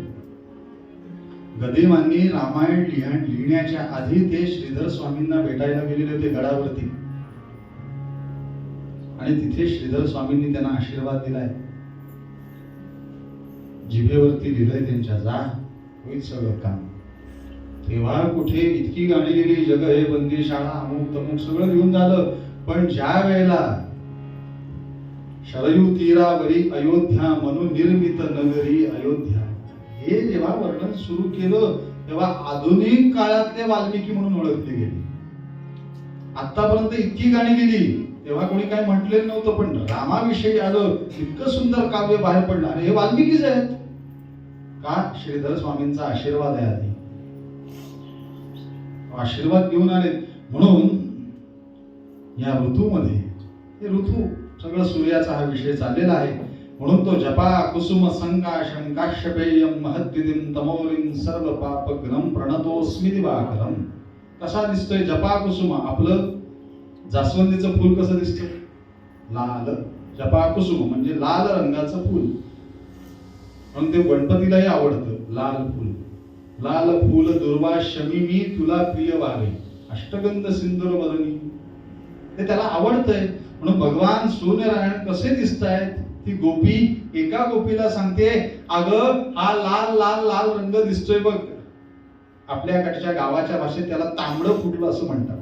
गदिमांनी रामायण लिहिण्याच्या आधी ते श्रीधर स्वामींना भेटायला गेलेले होते गडावरती. आणि तिथे श्रीधर स्वामींनी त्यांना आशीर्वाद दिलाय, जिभेवरती लिहिलंय त्यांच्या, जा होईल सगळं काम. तेव्हा कुठे इतकी गाणी लिहिली, जग हे बंदी शाळा, अमुक तमुक सगळं लिहून झालं. पण ज्या वेळेला शरयू तीरावरी अयोध्या म्हणून निर्मित नगरी अयोध्या, हे जेव्हा वर्णन सुरू केलं तेव्हा आधुनिक काळातले वाल्मिकी म्हणून ओळखले गेले. आतापर्यंत इतकी गाणी लिहिली तेव्हा कोणी काय म्हटलेलं नव्हतं, पण रामाविषयी आलं, इतकं सुंदर काव्य बाहेर पडलं. आणि हे वाल्मिकीच आहेत. का? श्रीधर स्वामींचा आशीर्वाद आहे. आधी आशीर्वाद घेऊन आले. म्हणून या ऋतूमध्ये, हे ऋतू सगळं सूर्याचा हा विषय चाललेला आहे. म्हणून तो जपा कुसुम संकाशं काश्यपेयं महद्वितीं तमोरिं सर्व पापग्रम प्रणतोस्मि दिवाकरम. कसा दिसतोय जपा कुसुम? आपलं जास्वंदीचं फूल कसं दिसतं? लाल. जपा कुसुम म्हणजे लाल रंगाचं फूल. म्हणून ते गणपतीलाही आवडतं लाल फूल. लाल फूल दुर्वाशमी मी तुला प्रिय वारे, अष्टगंध सिंदूर वदनी. ते त्याला आवडतंय. म्हणून भगवान सूर्यनारायण कसे दिसतायत? ती गोपी एका गोपीला सांगते, अगं हा लाल लाल लाल रंग दिसतोय बघ. आपल्याकडच्या गावाच्या भाषेत त्याला तांबडं फुटलं असं म्हणतात.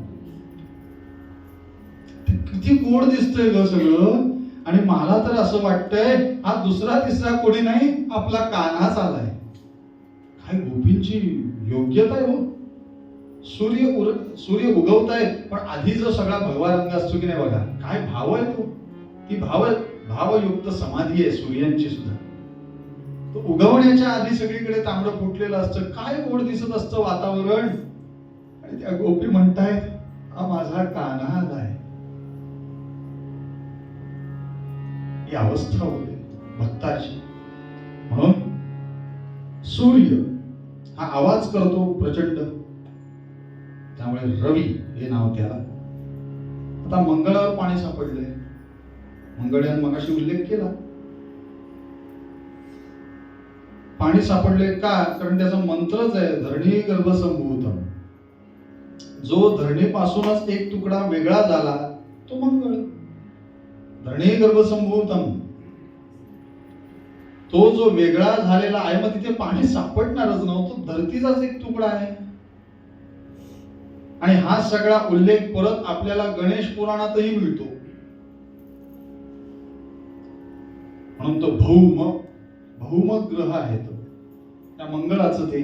किती गोड दिसतंय ग सगळं. आणि मला तर असं वाटतंय हा दुसरा तिसरा कोणी नाही, आपला कान्हाच आलाय. काय गोपींची योग्यता आहे हो. सूर्य उगवताय, पण आधी जो सगळा भगवा रंग असतो की नाही बघा, काय भाव आहे तो. ती भावयुक्त समाधी आहे सूर्यांची सुद्धा. तो उगवण्याच्या आधी सगळीकडे तांबडं फुटलेलं असतं. काय गोड दिसत असतं वातावरण. आणि त्या गोपी म्हणतायत, हा माझा कान्हा आलाय. ही अवस्था होते भक्ताची. म्हणून सूर्य हा आवाज करतो प्रचंड, त्यामुळे रवी हे नाव त्याला. आता मंगळावर पाणी सापडलंय. मंगळयान मगाशी उल्लेख केला. पाणी सापडले का? कारण त्याचा मंत्रच आहे धरणी गर्भसंभूतम. जो धरणीपासूनच एक तुकडा वेगळा झाला तो मंगळ. धरणी गर्भसंभूतम, तो जो वेगळा झालेला आहे, मग तिथे पाणी सापडणारच नव्हतं. धरतीचाच एक तुकडा आहे. आणि हा सगळा उल्लेख परत आपल्याला गणेश पुराणातही मिळतो. म्हणून तो भौम ग्रह आहे तो, त्या मंगळाचं ते.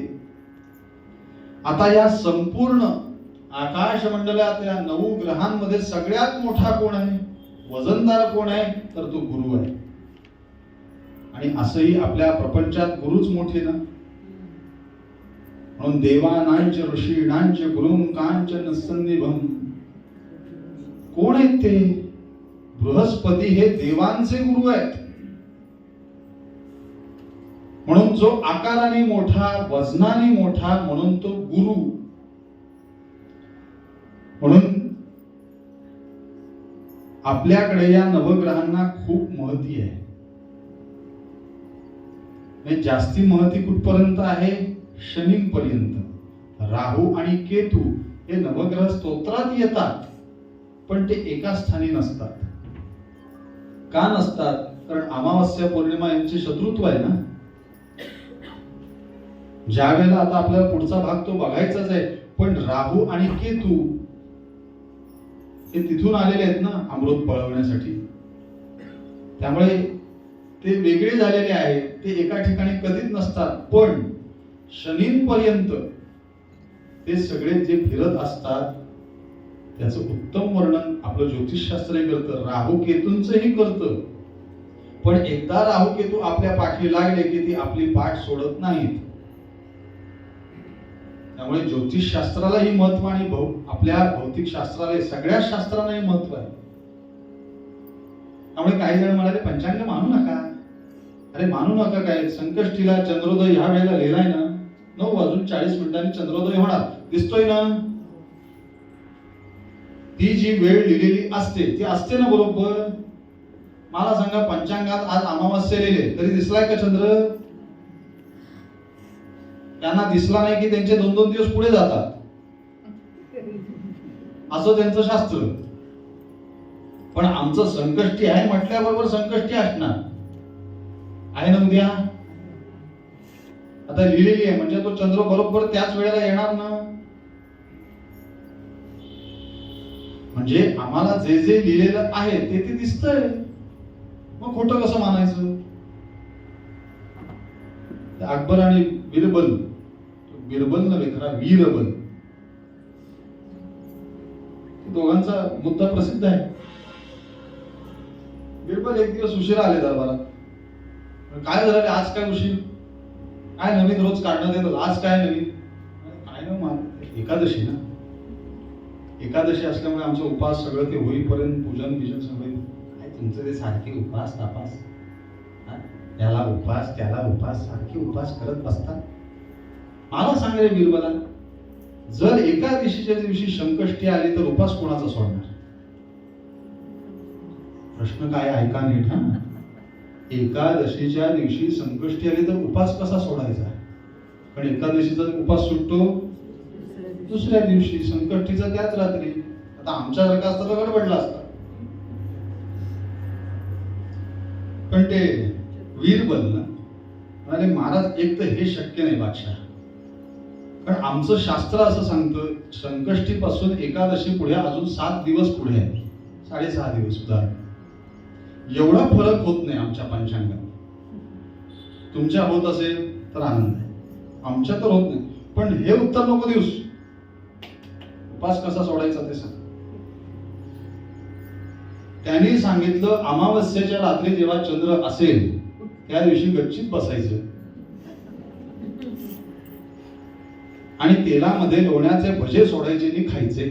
आता या संपूर्ण आकाश मंडलातल्या 9 ग्रहांमध्ये सगळ्यात मोठा कोण आहे? वजनदार कोण आहे? तर तो गुरु आहे. आणि असंही आपल्या प्रपंचात गुरुच मोठे ना. म्हणून देवानांच ऋषीणांच गुरुं कांचन सन्निभम. कोण आहेत ते? बृहस्पती हे देवांचे गुरु आहेत. म्हणून जो आकाराने मोठा, वजनाने मोठा, म्हणून तो गुरु. म्हणून आपल्याकडे या नवग्रहांना खूप महती आहे. म्हणजे जास्ती महती कुठपर्यंत आहे? शनींपर्यंत. राहू आणि केतू हे नवग्रह स्तोत्रात येतात, पण ते एका स्थानी नसतात. का नसतात? कारण अमावस्या पौर्णिमा यांचे शत्रुत्व आहे ना. ज्या वेळेला आता आपल्याला पुढचा भाग तो बघायचाच आहे, पण राहू आणि केतू हे तिथून आलेले आहेत ना अमृत पळवण्यासाठी. त्यामुळे ते वेगळे झालेले आहेत, ते एका ठिकाणी कधीच नसतात. पण शनींपर्यंत ते सगळे जे फिरत असतात त्याचं उत्तम वर्णन आपलं ज्योतिषशास्त्रही करतं, राहू केतूंचंही करतं. पण एकदा राहू केतू आपल्या पाठी लागले की ती आपली पाठ सोडत नाहीत. त्यामुळे ज्योतिषशास्त्रालाही महत्व आणि आपल्या भौतिक शास्त्राला, सगळ्या शास्त्रालाही महत्व आहे. त्यामुळे काही जण म्हणाले पंचांग मानू नका. अरे मानू नका काय? संकष्टीला चंद्रोदय ह्या वेळेला लिहिलाय ना, 9:40 चंद्रोदय होणार, दिसतोय ना. ती जी वेळ लिहिलेली असते ती असते ना बरोबर. मला सांगा, पंचांगात आज अमावस्या लिहिले तरी दिसलाय का चंद्र? त्यांना दिसला नाही की त्यांचे 2-2 दिवस पुढे जातात, असं त्यांचं शास्त्र. पण आमचं संकष्टी आहे म्हटल्याबरोबर संकष्टी असणार आहे ना उद्या. आता लिहिलेली आहे म्हणजे तो चंद्र बरोबर त्याच वेळेला येणार ना. म्हणजे आम्हाला जे जे लिहिलेलं आहे ते ते दिसतंय, मग खोटं कसं मानायचं? अकबर आणि बिरबल, बिरबल नव्हे खरा वीरबल, दोघांचा मुद्दा प्रसिद्ध आहे. बिरबल एक दिवस उशिरा आले दरबारात. काय झालं आज काय उशीर? काय नवीन रोज काढण्यात येतं, आज काय नवीन? काय ना, एकादशी ना, एकादशी असल्यामुळे आमचा उपास सगळं ते होईपर्यंत पूजन बिजन सगळं काय तुमचं ते सारखे उपास तापास, त्याला उपास त्याला उपास, सारखे उपास करत बसतात. मला सांग रे बिरबला, जर एकादशीच्या दिवशी संकष्टी आली तर उपास कोणाचा सोडणार? प्रश्न काय ऐका नीट हा. एकादशीच्या दिवशी संकष्टी आली तर उपास कसा सोडायचा? कारण एकादशीचा उपास सुटतो दुसऱ्या दिवशी, संकष्टीचा त्याच रात्री. आता आमच्यासारखा असता तर गडबडला असता. पण ते वीरबल ना म्हणाले, महाराज एक तर हे शक्य नाही बादशाह, कारण आमचं शास्त्र असं सांगतं संकष्टी पासून एकादशी पुढे अजून 7 दिवस पुढे आहे, 6.5 दिवस उदाहरण. एवढा फरक होत नाही आमच्या पंचांगात. तुमच्या होत असेल तर आनंद आहे, आमच्या तर होत नाही. पण हे उत्तर नको दिवस, उपास कसा सोडायचा ते सांग. त्यांनी सांगितलं अमावस्येच्या रात्री जेव्हा चंद्र असेल त्या दिवशी गच्चीत बसायचं आणि तेलामध्ये लोण्याचे भजे सोडायचे आणि खायचे.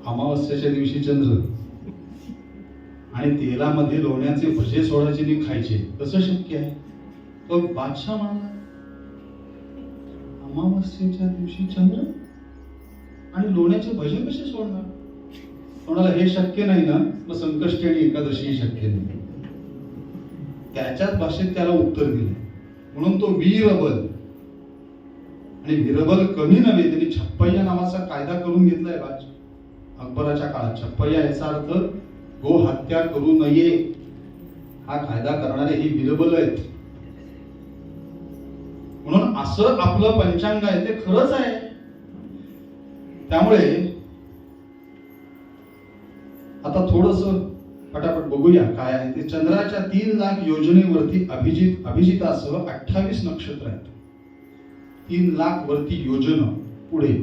अमावस्येच्या दिवशी चंद्र आणि तेलामध्ये लोण्याचे भजे सोडायचे आणि खायचे, कसं शक्य आहे? तो बादशाह म्हणाला, अमावस्येच्या दिवशी चंद्र आणि लोण्याचे भजे कसे सोडणार? कोणाला हे शक्य नाही ना, मग संकष्टी आणि एकादशी शक्य नाही. त्याच्याच भाषेत त्याला उत्तर दिले. म्हणून तो वीरबल, आणि वीरबल कमी नव्हे, त्यांनी छप्पय्या नावाचा कायदा करून घेतलाय अकबराच्या काळात. छप्पय्या याचा अर्थ गो हत्या करू नये, हा कायदा करणारे ही वीरबल आहेत. म्हणून असं आपलं पंचांग आहे ते खरंच आहे. त्यामुळे आता थोडस पटापट बघूया काय आहे ते. चंद्राच्या 3 लाख योजनेवरती अभिजितासह 28 नक्षत्र आहेत. 3 लाख वरती योजन पुढे.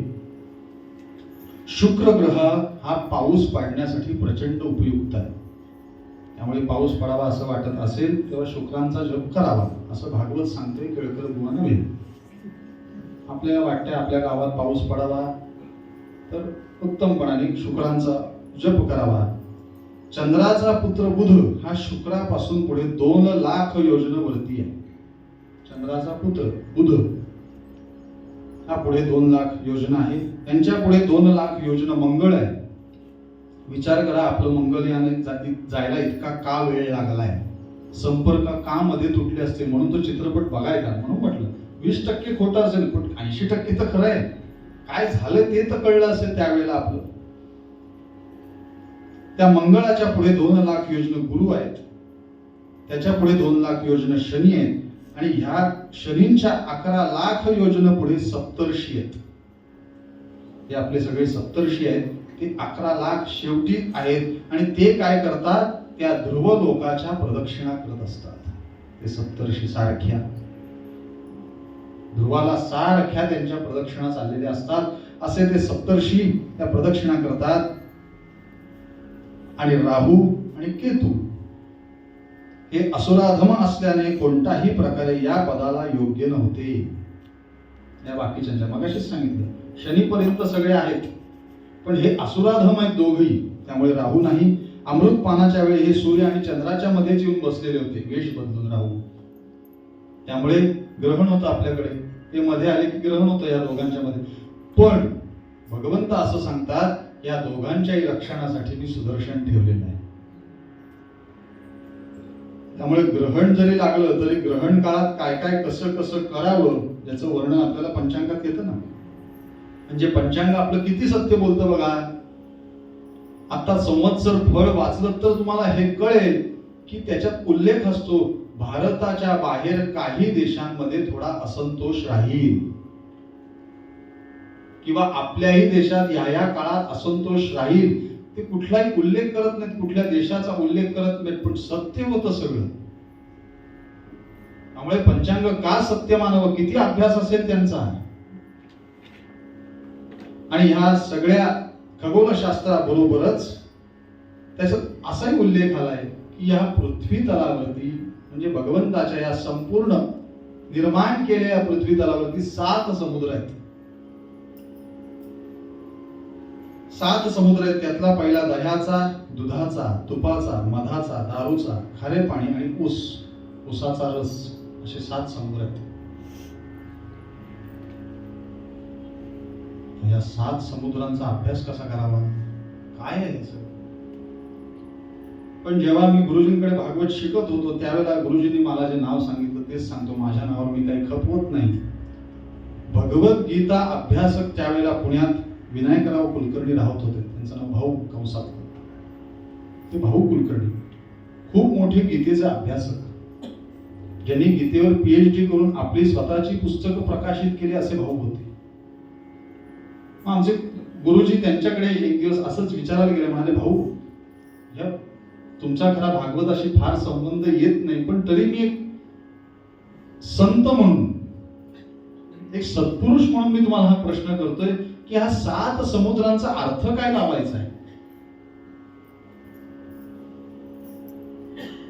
शुक्र ग्रह हा पाऊस पाडण्यासाठी प्रचंड उपयुक्त आहे. त्यामुळे पाऊस पडावा असं वाटत असेल तेव्हा शुक्रांचा जप करावा असं भागवत सांगते. केळकर बुवा नव्हे. आपल्याला वाटतंय आपल्या गावात पाऊस पडावा तर उत्तमपणाने शुक्रांचा जप करावा. चंद्राचा पुत्र बुध हा शुक्रापासून पुढे 2 लाख योजनेवरती आहे. चंद्राचा पुत्र बुध हा पुढे 2 लाख योजना आहे, यांच्या पुढे 2 लाख योजना मंगळ आहे. विचार करा, आपलं मंगलयान जायला इतका का वेळ लागलाय. संपर्क का मध्ये तुटले असते, म्हणून तो चित्रपट बघायचा. म्हणून म्हटलं 20% खोटं असेल पण 80% तर खरं आहे. काय झालं ते तर कळलं असेल त्यावेळेला आपलं. त्या मंगळाच्या पुढे 2 लाख योजना गुरु आहेत, त्याच्या पुढे 2 लाख योजना शनी आहेत, आणि ह्या शनींच्या 11 लाख योजना पुढे सप्तर्षी आहेत. हे आपले सगळे सप्तर्षी आहेत, ते 11 लाख शेवटी आहेत. आणि ते काय करतात, त्या ध्रुव लोकाच्या प्रदक्षिणा करत असतात. ते सप्तर्षी सारख्या ध्रुवाला सारख्या त्यांच्या प्रदक्षिणा चाललेल्या असतात. असे ते सप्तर्षी त्या प्रदक्षिणा करतात. आणि राहू आणि केतू हे असुराधम असल्याने कोणत्याही प्रकारे या पदाला योग्य नव्हते. या बाकीच्या मगाशीच सांगितलं, शनीपर्यंत सगळे आहेत, पण हे असुराधम आहेत दोघही, त्यामुळे राहू नाही. अमृत पानाच्या वेळी हे सूर्य आणि चंद्राच्या मध्येच येऊन बसलेले होते, वेश बदलून राहू. त्यामुळे ग्रहण होतं आपल्याकडे, ते मध्ये आले की ग्रहण होतं या दोघांच्या मध्ये. पण भगवंत असं सांगतात, या दोघांच्याही रक्षणासाठी मी सुदर्शन ठेवलेलं आहे. त्यामुळे ग्रहण जरी लागलं तरी ग्रहण काळात काय काय कसं कसं करावं याचं वर्णन आपल्याला पंचांगात येतं ना. म्हणजे पंचांग आपलं किती सत्य बोलतं बघा. आता संवत्सर फळ वाचलं तर तुम्हाला हे कळेल की त्याच्यात उल्लेख असतो, भारताच्या बाहेर काही देशांमध्ये थोडा असंतोष राहील, किंवा आपल्याही देशात या काळात असंतोष राहील. ते कुठलाही उल्लेख करत नाहीत, कुठल्या देशाचा उल्लेख करत नाहीत, पण सत्य होतं सगळं. त्यामुळे पंचांग का सत्य मानावं, किती अभ्यास असेल त्यांचा. आणि ह्या सगळ्या खगोलशास्त्राबरोबरच त्याच्यात असाही उल्लेख आलाय की या पृथ्वी तलावरती, म्हणजे भगवंताच्या या संपूर्ण निर्माण केलेल्या पृथ्वी तलावरती 7 समुद्र आहेत. 7 समुद्र आहेत. त्यातला पहिला दह्याचा, दुधाचा, तुपाचा, मधाचा, दारूचा, खारे पाणी आणि ऊसाचा रस, असे 7 समुद्र आहेत. या 7 समुद्रांचा अभ्यास कसा करावा, काय आहे याचं. पण जेव्हा मी गुरुजींकडे भागवत शिकत होतो त्यावेळेला गुरुजींनी मला जे नाव सांगितलं तेच सांगतो, माझ्या नावावर मी काही खपवत नाही. भगवद्गीता अभ्यासक त्यावेळेला पुण्यात विनायकराव कुलकर्णी राहत होते. त्यांचं नाव भाऊ कंसात. ते भाऊ कुलकर्णी खूप मोठे गीतेचे अभ्यासक, ज्यांनी गीतेवर PhD करून आपली स्वतःची पुस्तकं प्रकाशित केली असे भाऊ होते. आमचे गुरुजी त्यांच्याकडे एक दिवस असंच विचारायला गेले. म्हणाले, भाऊ या तुमचा खरा भागवताशी फार संबंध येत नाही, पण तरी मी एक संत म्हणून, एक सत्पुरुष म्हणून मी तुम्हाला हा प्रश्न करतोय की हा 7 समुद्रांचा अर्थ काय लावायचा आहे.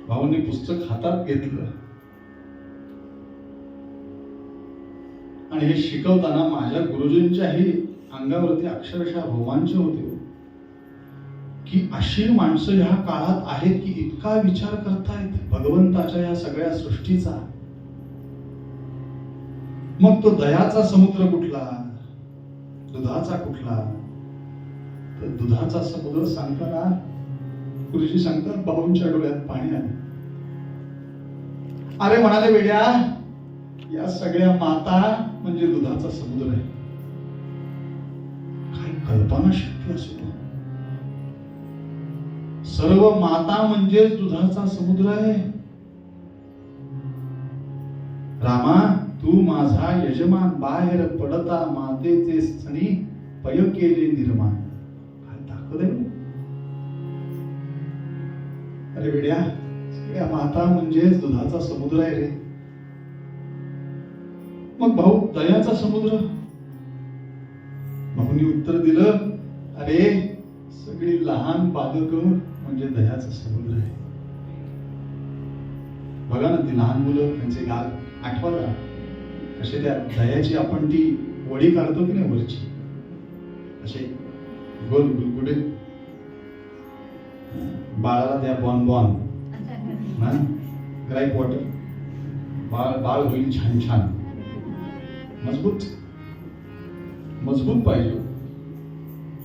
भाऊंनी पुस्तक हातात घेतलं आणि हे शिकवताना माझ्या गुरुजींच्याही अंगावरती अक्षरशः रोमांच होते की अशी माणसं ह्या काळात आहेत की इतका विचार करतायत भगवंताच्या या सगळ्या सृष्टीचा. मग तो दयाचा समुद्र कुठला, दुधाचा कुठला. तर दुधाचा समुद्र सांगताना गुरुजी सांगतात, भाऊंच्या डोळ्यात पाणी आले. अरे म्हणाले, वेड्या या सगळ्या माता म्हणजे दुधाचा समुद्र आहे. काय कल्पना शक्ती असते. सर्व माता म्हणजेच दुधाचा समुद्र आहे. रामा तू माझा यजमान, बाहेर पडता मातेचे स्तनी पय केले निर्माण. काय ताकद आहे. अरे वेड्या, सगळ्या माता म्हणजेच दुधाचा समुद्र आहे रे. मग भाऊ दयाचा समुद्र. भाऊनी उत्तर दिलं, अरे सगळी लहान बालक म्हणजे दयाचा समुद्र आहे. बघा ना, ती लहान मुलं त्यांचे गाल आठवा का कसे त्या दयाची आपण ती वडी काढतो की नाही वरची, असे गोल गुलगुडे. बाळाला द्या बॉन बॉन ना, ग्राईप वॉटर, बाळ बाळ होईल छान छान मजबूत. मजबूत पाहिजे.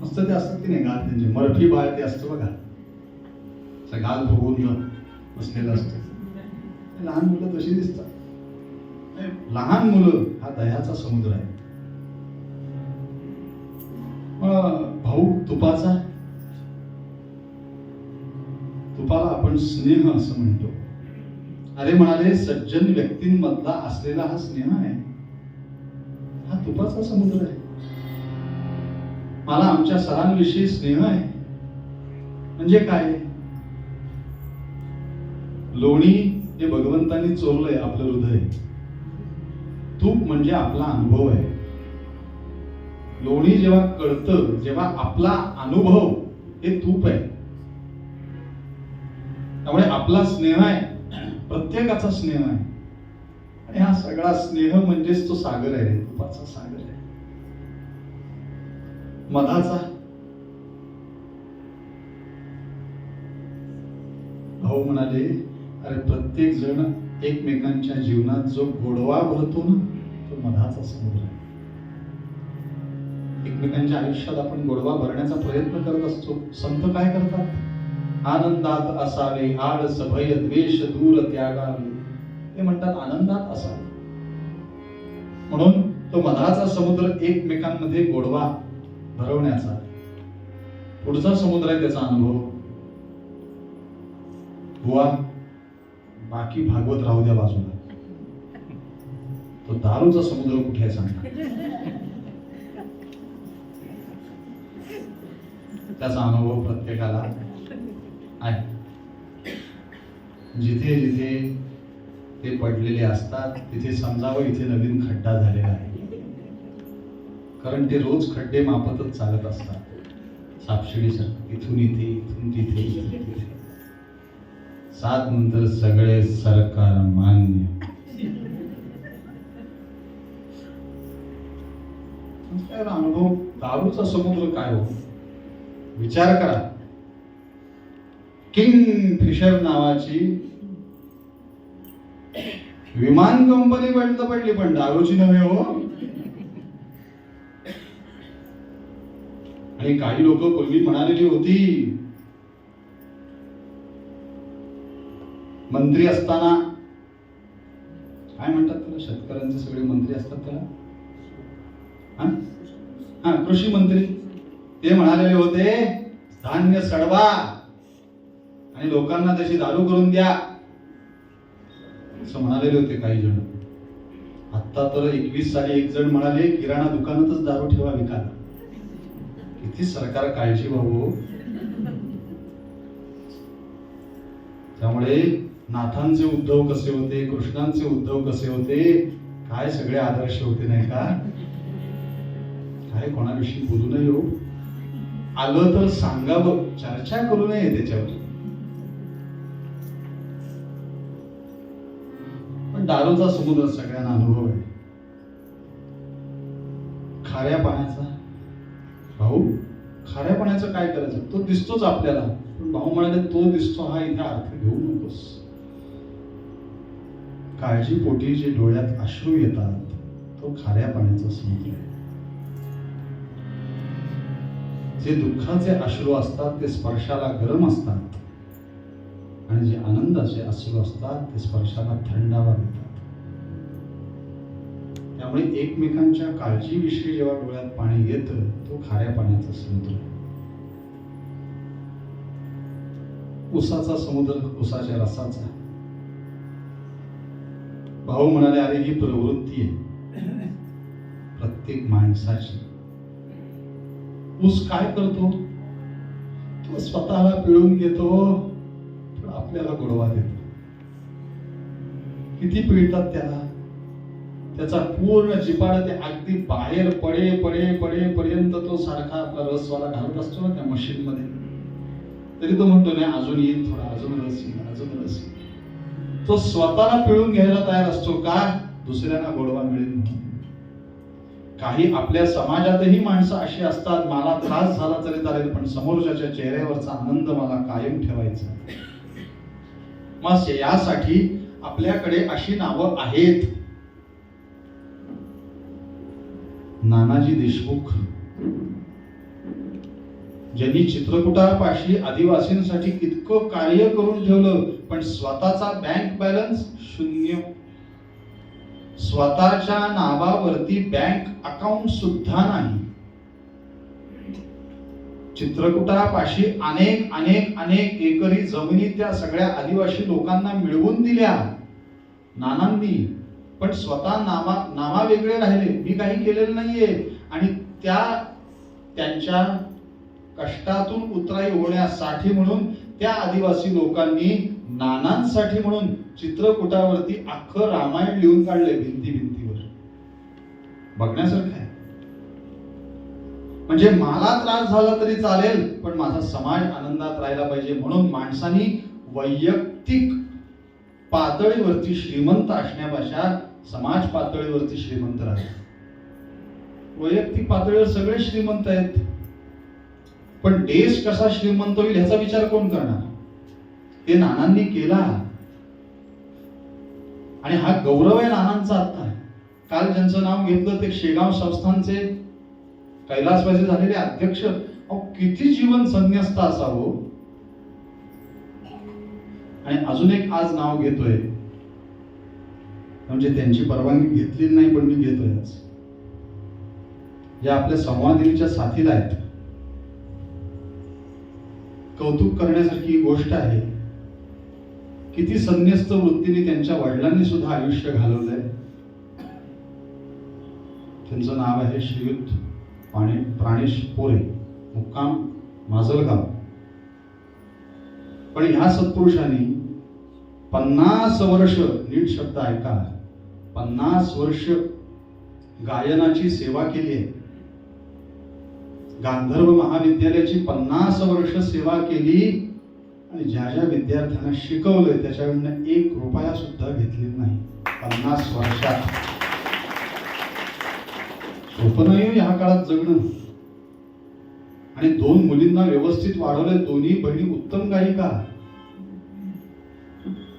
मस्त ते असतात की नाही गाल त्यांचे मरफी बाळ ते असतं बघा, असं गाल फुगून बसलेलं असतं. लहान मुलं तशी दिसतात. लहान मुलं हा दह्याचा समुद्र आहे. भाऊ तुपाचा, तुपाला आपण स्नेह असं म्हणतो. अरे म्हणाले सज्जन व्यक्तींमधला असलेला हा स्नेह आहे, हा तुपाचा समुद्र आहे. मला आमच्या सरांविषयी स्नेह आहे. म्हणजे काय? लोणी हे भगवंतांनी चोरलंय आपलं हृदय. तूप म्हणजे आपला अनुभव आहे. लोणी जेव्हा कळतं, जेव्हा आपला अनुभव हे तूप आहे. त्यामुळे आपला स्नेह आहे, प्रत्येकाचा स्नेह आहे. आणि हा सगळा स्नेह म्हणजेच तो सागर आहे, तुपाचा सागर आहे. मधाचा भाऊ म्हणाले, अरे प्रत्येक जण एकमेकांच्या जीवनात जो गोडवा भरतो ना, तो मधाचा समुद्र आहे. एकमेकांच्या आयुष्यात आपण गोडवा भरण्याचा प्रयत्न करत असतो. संत काय करतात? आनंदात असावे आड सभय द्वेष दूर त्यागावे. ते म्हणतात आनंदात असावे. म्हणून तो मधाचा समुद्र एकमेकांमध्ये गोडवा भरवण्याचा. पुढचा समुद्र आहे त्याचा अनुभव. बुवा बाकी भागवत राहू द्या बाजूला, तो दारूचा समुद्र कुठे आहे सांगा. त्याचा अनुभव प्रत्येकाला आहे. जिथे जिथे ते पडलेले असतात तिथे समजावं इथे नवीन खड्डा झालेला आहे. कारण ते रोज खड्डे मापतच चालत असतात. सापशिडीसारखं इथून इथे, इथून तिथे, इथून तिथे. 7 नंतर सगळे सरकार मान्य. अनुभव दारूचा समुद्र काय हो? विचार करा. किंग फिशर नावाची विमान कंपनी बंद पडली, पण दारूची नव्हे हो. आणि काही लोक पूर्वी म्हणालेली होती, मंत्री असताना काय म्हणतात त्याला, शेतकऱ्यांचे सगळे मंत्री असतात त्याला, कृषी मंत्री. ते म्हणालेले होते धान्य सडवा आणि लोकांना त्याची दारू करून द्या, असं म्हणालेले होते काही जण. आता तर 21 साली एक जण म्हणाले किराणा दुकानातच दारू ठेवा विकायला. किती सरकार काळजी भाऊ. त्यामुळे नाथांचे उद्धव कसे होते, कृष्णांचे उद्धव कसे होते, काय सगळे आदर्श होते नाही का? काय कोणाविषयी बोलू नये हो. आलं तर सांगावं, चर्चा करू नये त्याच्यावर. पण दारूचा समुद्र सगळ्यांना अनुभव आहे. खाऱ्या पाण्याचा भाऊ, खाऱ्या पाण्याचं काय करायचं? तो दिसतोच आपल्याला, पण भाऊ म्हणाले तो दिसतो हा इथे अर्थ घेऊ नकोस. काळजीपोटी जे डोळ्यात अश्रू येतात तो खाऱ्या पाण्याचा समुद्र आहे. जे दुःखाचे अश्रू असतात ते स्पर्शाला गरम असतात, आणि जे आनंदाचे अश्रू असतात ते स्पर्शाला थंडावा देतात. त्यामुळे एकमेकांच्या काळजीविषयी जेव्हा डोळ्यात पाणी येतं तो खाऱ्या पाण्याचा समुद्र आहे. उसाचा समुद्र, उसाच्या रसाचा. भाऊ म्हणाले अरे ही प्रवृत्ती आहे प्रत्येक माणसाची. ऊस काय करतो? तो स्वतःला पिळून घेतो, पण आपल्याला गोडवा देतो. किती पिळतात त्याला, त्याचा पूर्ण जिपाडा ते अगदी बाहेर पडेपर्यंत तो सारखा आपला रसवाला घालत असतो ना त्या मशीन मध्ये. तरी तो म्हणतो नाही अजून येईल थोडा, अजून रस येईल, अजून रस येईल. तो स्वतःला पिळून घ्यायला तयार असतो का? दुसऱ्यांना गोडवा मिळेल म्हणून. काही आपल्या समाजातही माणसं अशी असतात, मला त्रास झाला तरी चालेल पण समोरच्याच्या चेहऱ्यावरचा आनंद मला कायम ठेवायचा. मग यासाठी आपल्याकडे अशी नावं आहेत. नानाजी देशमुख, ज्यांनी चित्रकूटापाशी आदिवासींसाठी इतकं कार्य करून ठेवलं, पण स्वतःचा बँक बॅलन्स शून्य, स्वतःच्या नावावरती बँक अकाउंट सुद्धा नाही. चित्रकूटापाशी अनेक अनेक अनेक एकरी जमिनी त्या सगळ्या आदिवासी लोकांना मिळवून दिल्या नानांनी, पण स्वतः नामा वेगळे राहिले. मी काही केलेलं नाहीये. आणि त्यांच्या कष्टातून उतराई होण्यासाठी म्हणून त्या आदिवासी लोकांनी नानांसाठी म्हणून चित्रकूटावरती अख्खं रामायण लिहून काढले भिंतीवर. बघण्यासारखं आहे. म्हणजे मला त्रास झाला तरी चालेल, पण माझा समाज आनंदात राहायला पाहिजे. म्हणून माणसानी वैयक्तिक पातळीवरती श्रीमंत असण्यापेक्षा समाज पातळीवरती श्रीमंत राहा. वैयक्तिक पातळीवर सगळे श्रीमंत आहेत, पण देश कसा श्रीमंत होईल ह्याचा विचार कोण करणार? ते नानांनी केला. आणि हा गौरव आहे नानांचा. आता काल ज्यांचं नाव घेतलं ते शेगाव संस्थानचे कैलासवासी झालेले अध्यक्ष, किती जीवन संन्यस्त असावं. आणि अजून एक आज नाव घेतोय, म्हणजे त्यांची परवानगी घेतलेली नाही, पण मी घेतोय आज. या आपल्या संवादिनीच्या साथीला आहेत. कौतुक करण्यासारखी गोष्ट आहे. किती संन्यस्त वृत्तीने त्यांच्या वडिलांनी सुद्धा आयुष्य घालवलंय. त्यांचं नाव आहे श्रीयुत प्राणेश पोरे, मुक्काम माजलगाव. पण ह्या सत्पुरुषांनी 50 वर्ष, नीट शब्द ऐका, 50 वर्ष गायनाची सेवा केली आहे. गांधर्व महाविद्यालयाची 50 वर्ष सेवा केली. आणि ज्या ज्या विद्यार्थ्यांना शिकवलंय त्याच्याकडनं 1 रुपया सुद्धा घेतलेला नाही 50 वर्षात. सोपं नाही ह्या काळात जगणं. आणि 2 मुलींना व्यवस्थित वाढवले, दोन्ही बहिणी उत्तम गायिका.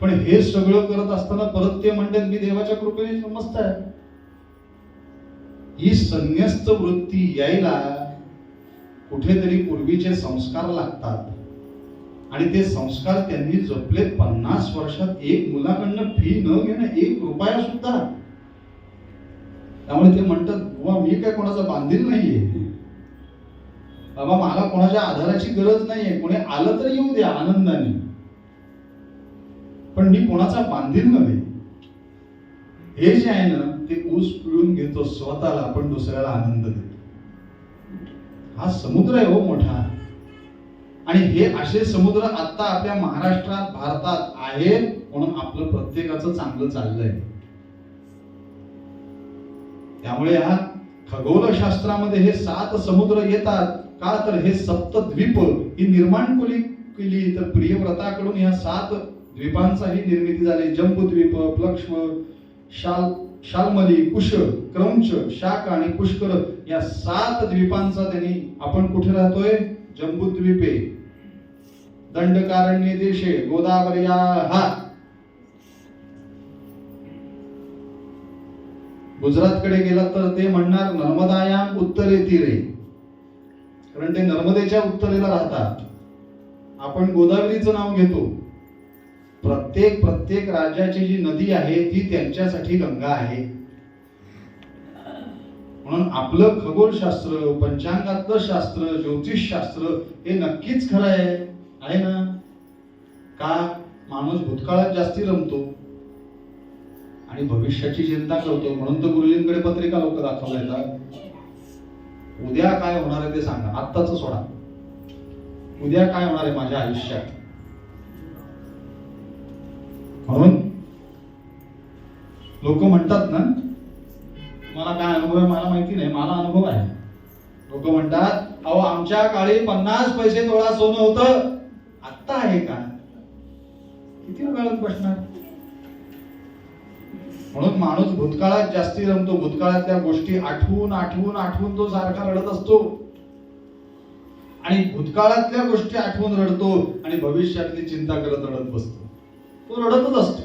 पण हे सगळं करत असताना परत ते म्हणतात मी देवाच्या कृपेने समजत आहे. ही संन्यस्त वृत्ती यायला कुठेतरी पूर्वीचे संस्कार लागतात. आणि ते संस्कार त्यांनी जपले. 50 वर्षात 1 मुलाकडनं फी न घेणं, 1 रुपया सुद्धा. त्यामुळे ते म्हणतात बुवा मी काय कोणाचा बांधील नाहीये बाबा, मला कोणाच्या आधाराची गरज नाहीये. कोणी आलं तर येऊ द्या आनंदाने, पण मी कोणाचा बांधील नव्हे. हे जे आहे ना ते ऊस पिळून घेतो स्वतःला, पण दुसऱ्याला आनंद देतो. हा समुद्र आहे हो मोठा. आणि हे असे समुद्र आता आपल्या महाराष्ट्रात, भारतात आहेत, म्हणून आपलं प्रत्येकाचं चांगलं चाललंय. त्यामुळे या खगोलशास्त्रामध्ये हे 7 समुद्र येतात. का तर हे सप्तद्वीप ही निर्माण केली तर प्रियव्रताकडून या 7 द्वीपांचाही निर्मिती झाली. जंबूद्वीप, प्लक्ष्म, शाल्मली, कुश, क्रौंच, शाक आणि पुष्कर या 7 द्वीपांचा त्यांनी. आपण कुठे राहतोय? जंबूद्वीपे, दंडकारण्य देशे, गोदावरीया हा. गुजरातकडे गेला तर ते म्हणणार नर्मदायाम उत्तरे तीरे, कारण ते नर्मदेच्या उत्तरेला राहतात. आपण गोदावरीचं नाव घेतो. प्रत्येक राज्याची जी नदी आहे ती त्यांच्यासाठी गंगा आहे. म्हणून आपलं खगोलशास्त्र, पंचांगातलं शास्त्र, ज्योतिषशास्त्र हे नक्कीच खरं आहे ना. का? माणूस भूतकाळात जास्ती रमतो आणि भविष्याची चिंता करतो. म्हणून तर गुरुजींकडे पत्रिका लोक दाखवल्या येतात. उद्या काय होणार आहे ते सांगा, आत्ताच सोडा. उद्या काय होणार आहे माझ्या आयुष्यात. म्हणून लोक म्हणतात ना, मला काय अनुभव आहे मला माहिती नाही, मला अनुभव आहे. लोक म्हणतात अहो आमच्या काळी 50 पैसे तोळा सोनं होतं, आत्ता आहे का? किती काळात बसणार. म्हणून माणूस भूतकाळात जास्ती रमतो. भूतकाळातल्या गोष्टी आठवून तो सारखा रडत असतो. आणि भूतकाळातल्या गोष्टी आठवून रडतो आणि भविष्यातली चिंता करत रडत बसतो. तो रडतच असतो.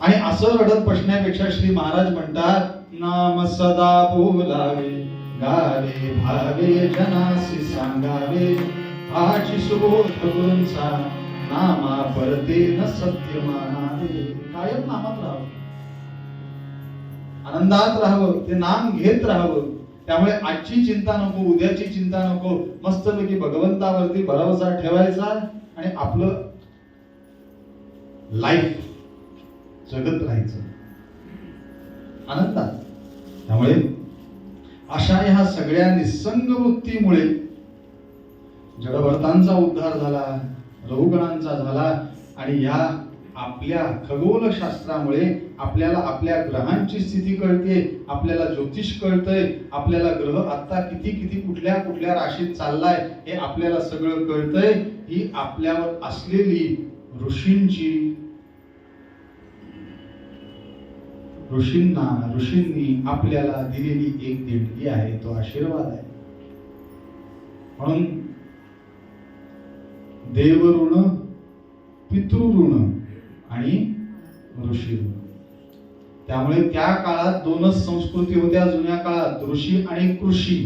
आणि असं रडत बसण्यापेक्षा श्री महाराज म्हणतात नाम सदा बोलावे, गावे भावे जनासी सांगावे, आची सुबोध गुरूंचा, नामा परते न सत्य मानावे. कायम नामात राहावं, आनंदात राहावं, ते नाम घेत राहावं. त्यामुळे आजची चिंता नको, उद्याची चिंता नको, मस्तपैकी भगवंतावरती भरोसा ठेवायचा आणि आपलं लाईफ जगत राहायचं आनंदात. त्यामुळे अशा ह्या सगळ्या निसंग वृत्तीमुळे जडभरतांचा उद्धार झाला, रहुगणांचा झाला. आणि या आपल्या खगोलशास्त्रामुळे आपल्याला आपल्या ग्रहांची स्थिती कळते, आपल्याला ज्योतिष कळतंय, आपल्याला ग्रह आता किती किती कुठल्या कुठल्या राशीत चाललाय हे आपल्याला सगळं कळतंय. ही आपल्यावर असलेली ऋषींनी आपल्याला दिलेली एक देणगी आहे, तो आशीर्वाद आहे. म्हणून देवऋण, पितृऋण आणि ऋषी ऋण. त्यामुळे त्या काळात दोनच संस्कृती होत्या जुन्या काळात, ऋषी आणि कृषी.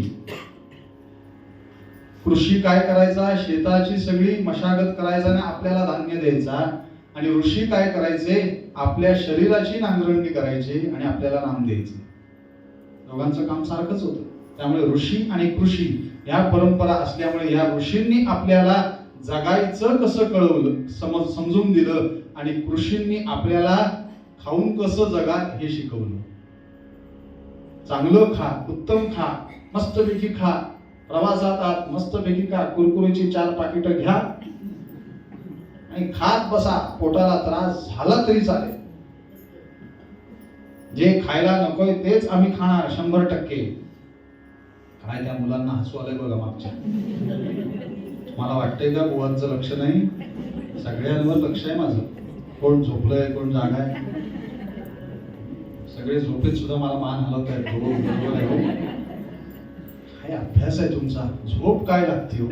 कृषी काय करायचा, शेताची सगळी मशागत करायचा आणि आपल्याला धान्य द्यायचा. आणि ऋषी काय करायचे, आपल्या शरीराची नांगरणी करायची आणि आपल्याला नाम द्यायचे. दोघांचं काम सारखंच होतं. त्यामुळे ऋषी आणि कृषी या परंपरा असल्यामुळे या ऋषींनी आपल्याला जगायचं कसं कळवलं, समजून दिलं. आणि कृषींनी आपल्याला खाऊन कसं जगा हे शिकवलं. चांगलं खा, उत्तम खा, मस्तपैकी खा, प्रवासात आत मस्तपैकी खा, कुरकुरीची 4 पाकिटं घ्या आणि खात बसा. पोटाला त्रास झाला तरी चालेल, जे खायला नकोय तेच आम्ही खाणार 100%. काय त्या मुलांना हसू आलंय बघा मागच्या. मला वाटतंय का बुवांचं लक्ष नाही, सगळ्यांवर लक्ष आहे माझं. कोण झोपलंय, कोण जागा आहे. सगळे झोपेत सुद्धा मला मान हलवत आहेत. हो बरोबर आहे, हो काय अभ्यास आहे तुमचा, झोप काय लागते हो.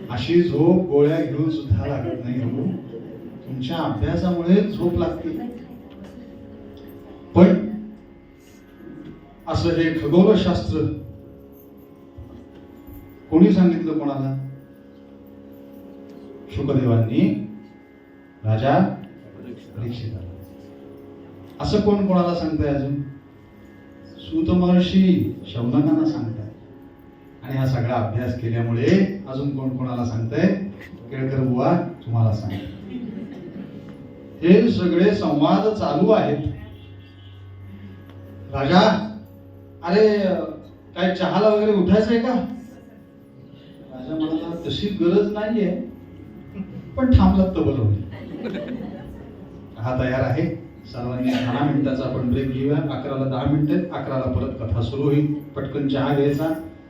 अशी झोप गोळ्या घेऊन सुद्धा लागत नाही हो, तुमच्या अभ्यासामुळे झोप लागते. पण असं हे खगोलशास्त्र कोणी सांगितलं कोणाला? शुकदेवांनी राजा परीक्षिताला. असं कोण कोणाला सांगताय अजून? सूत महर्षी शौनकांना सांगताय. आणि हा सगळा अभ्यास केल्यामुळे अजून कोण कोणाला सांगताय? केळकर बुवा तुम्हाला सांगताय. हे सगळे संवाद चालू आहेत. राजा, अरे काय चहाला वगैरे उठायचंय का? राजा म्हणाला तशी गरज नाहीये, पण थांबलात तर बरं होईल. हा तयार आहे. सर्वांनी 10 मिनिटाचा आपण ब्रेक घेऊया. 11ला 10 मिनिटे, 11ला परत कथा सुरू होईल. पटकन चहा घ्यायचा,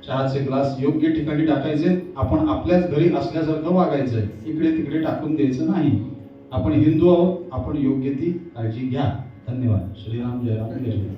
चहाचे ग्लास योग्य ठिकाणी टाकायचे. आपण आपल्याच घरी असल्यासारखं वागायचंय, इकडे तिकडे टाकून द्यायचं नाही. आपण हिंदू आहोत, आपण योग्य ती काळजी घ्या. धन्यवाद. श्रीराम जय राम जय श्रीराम.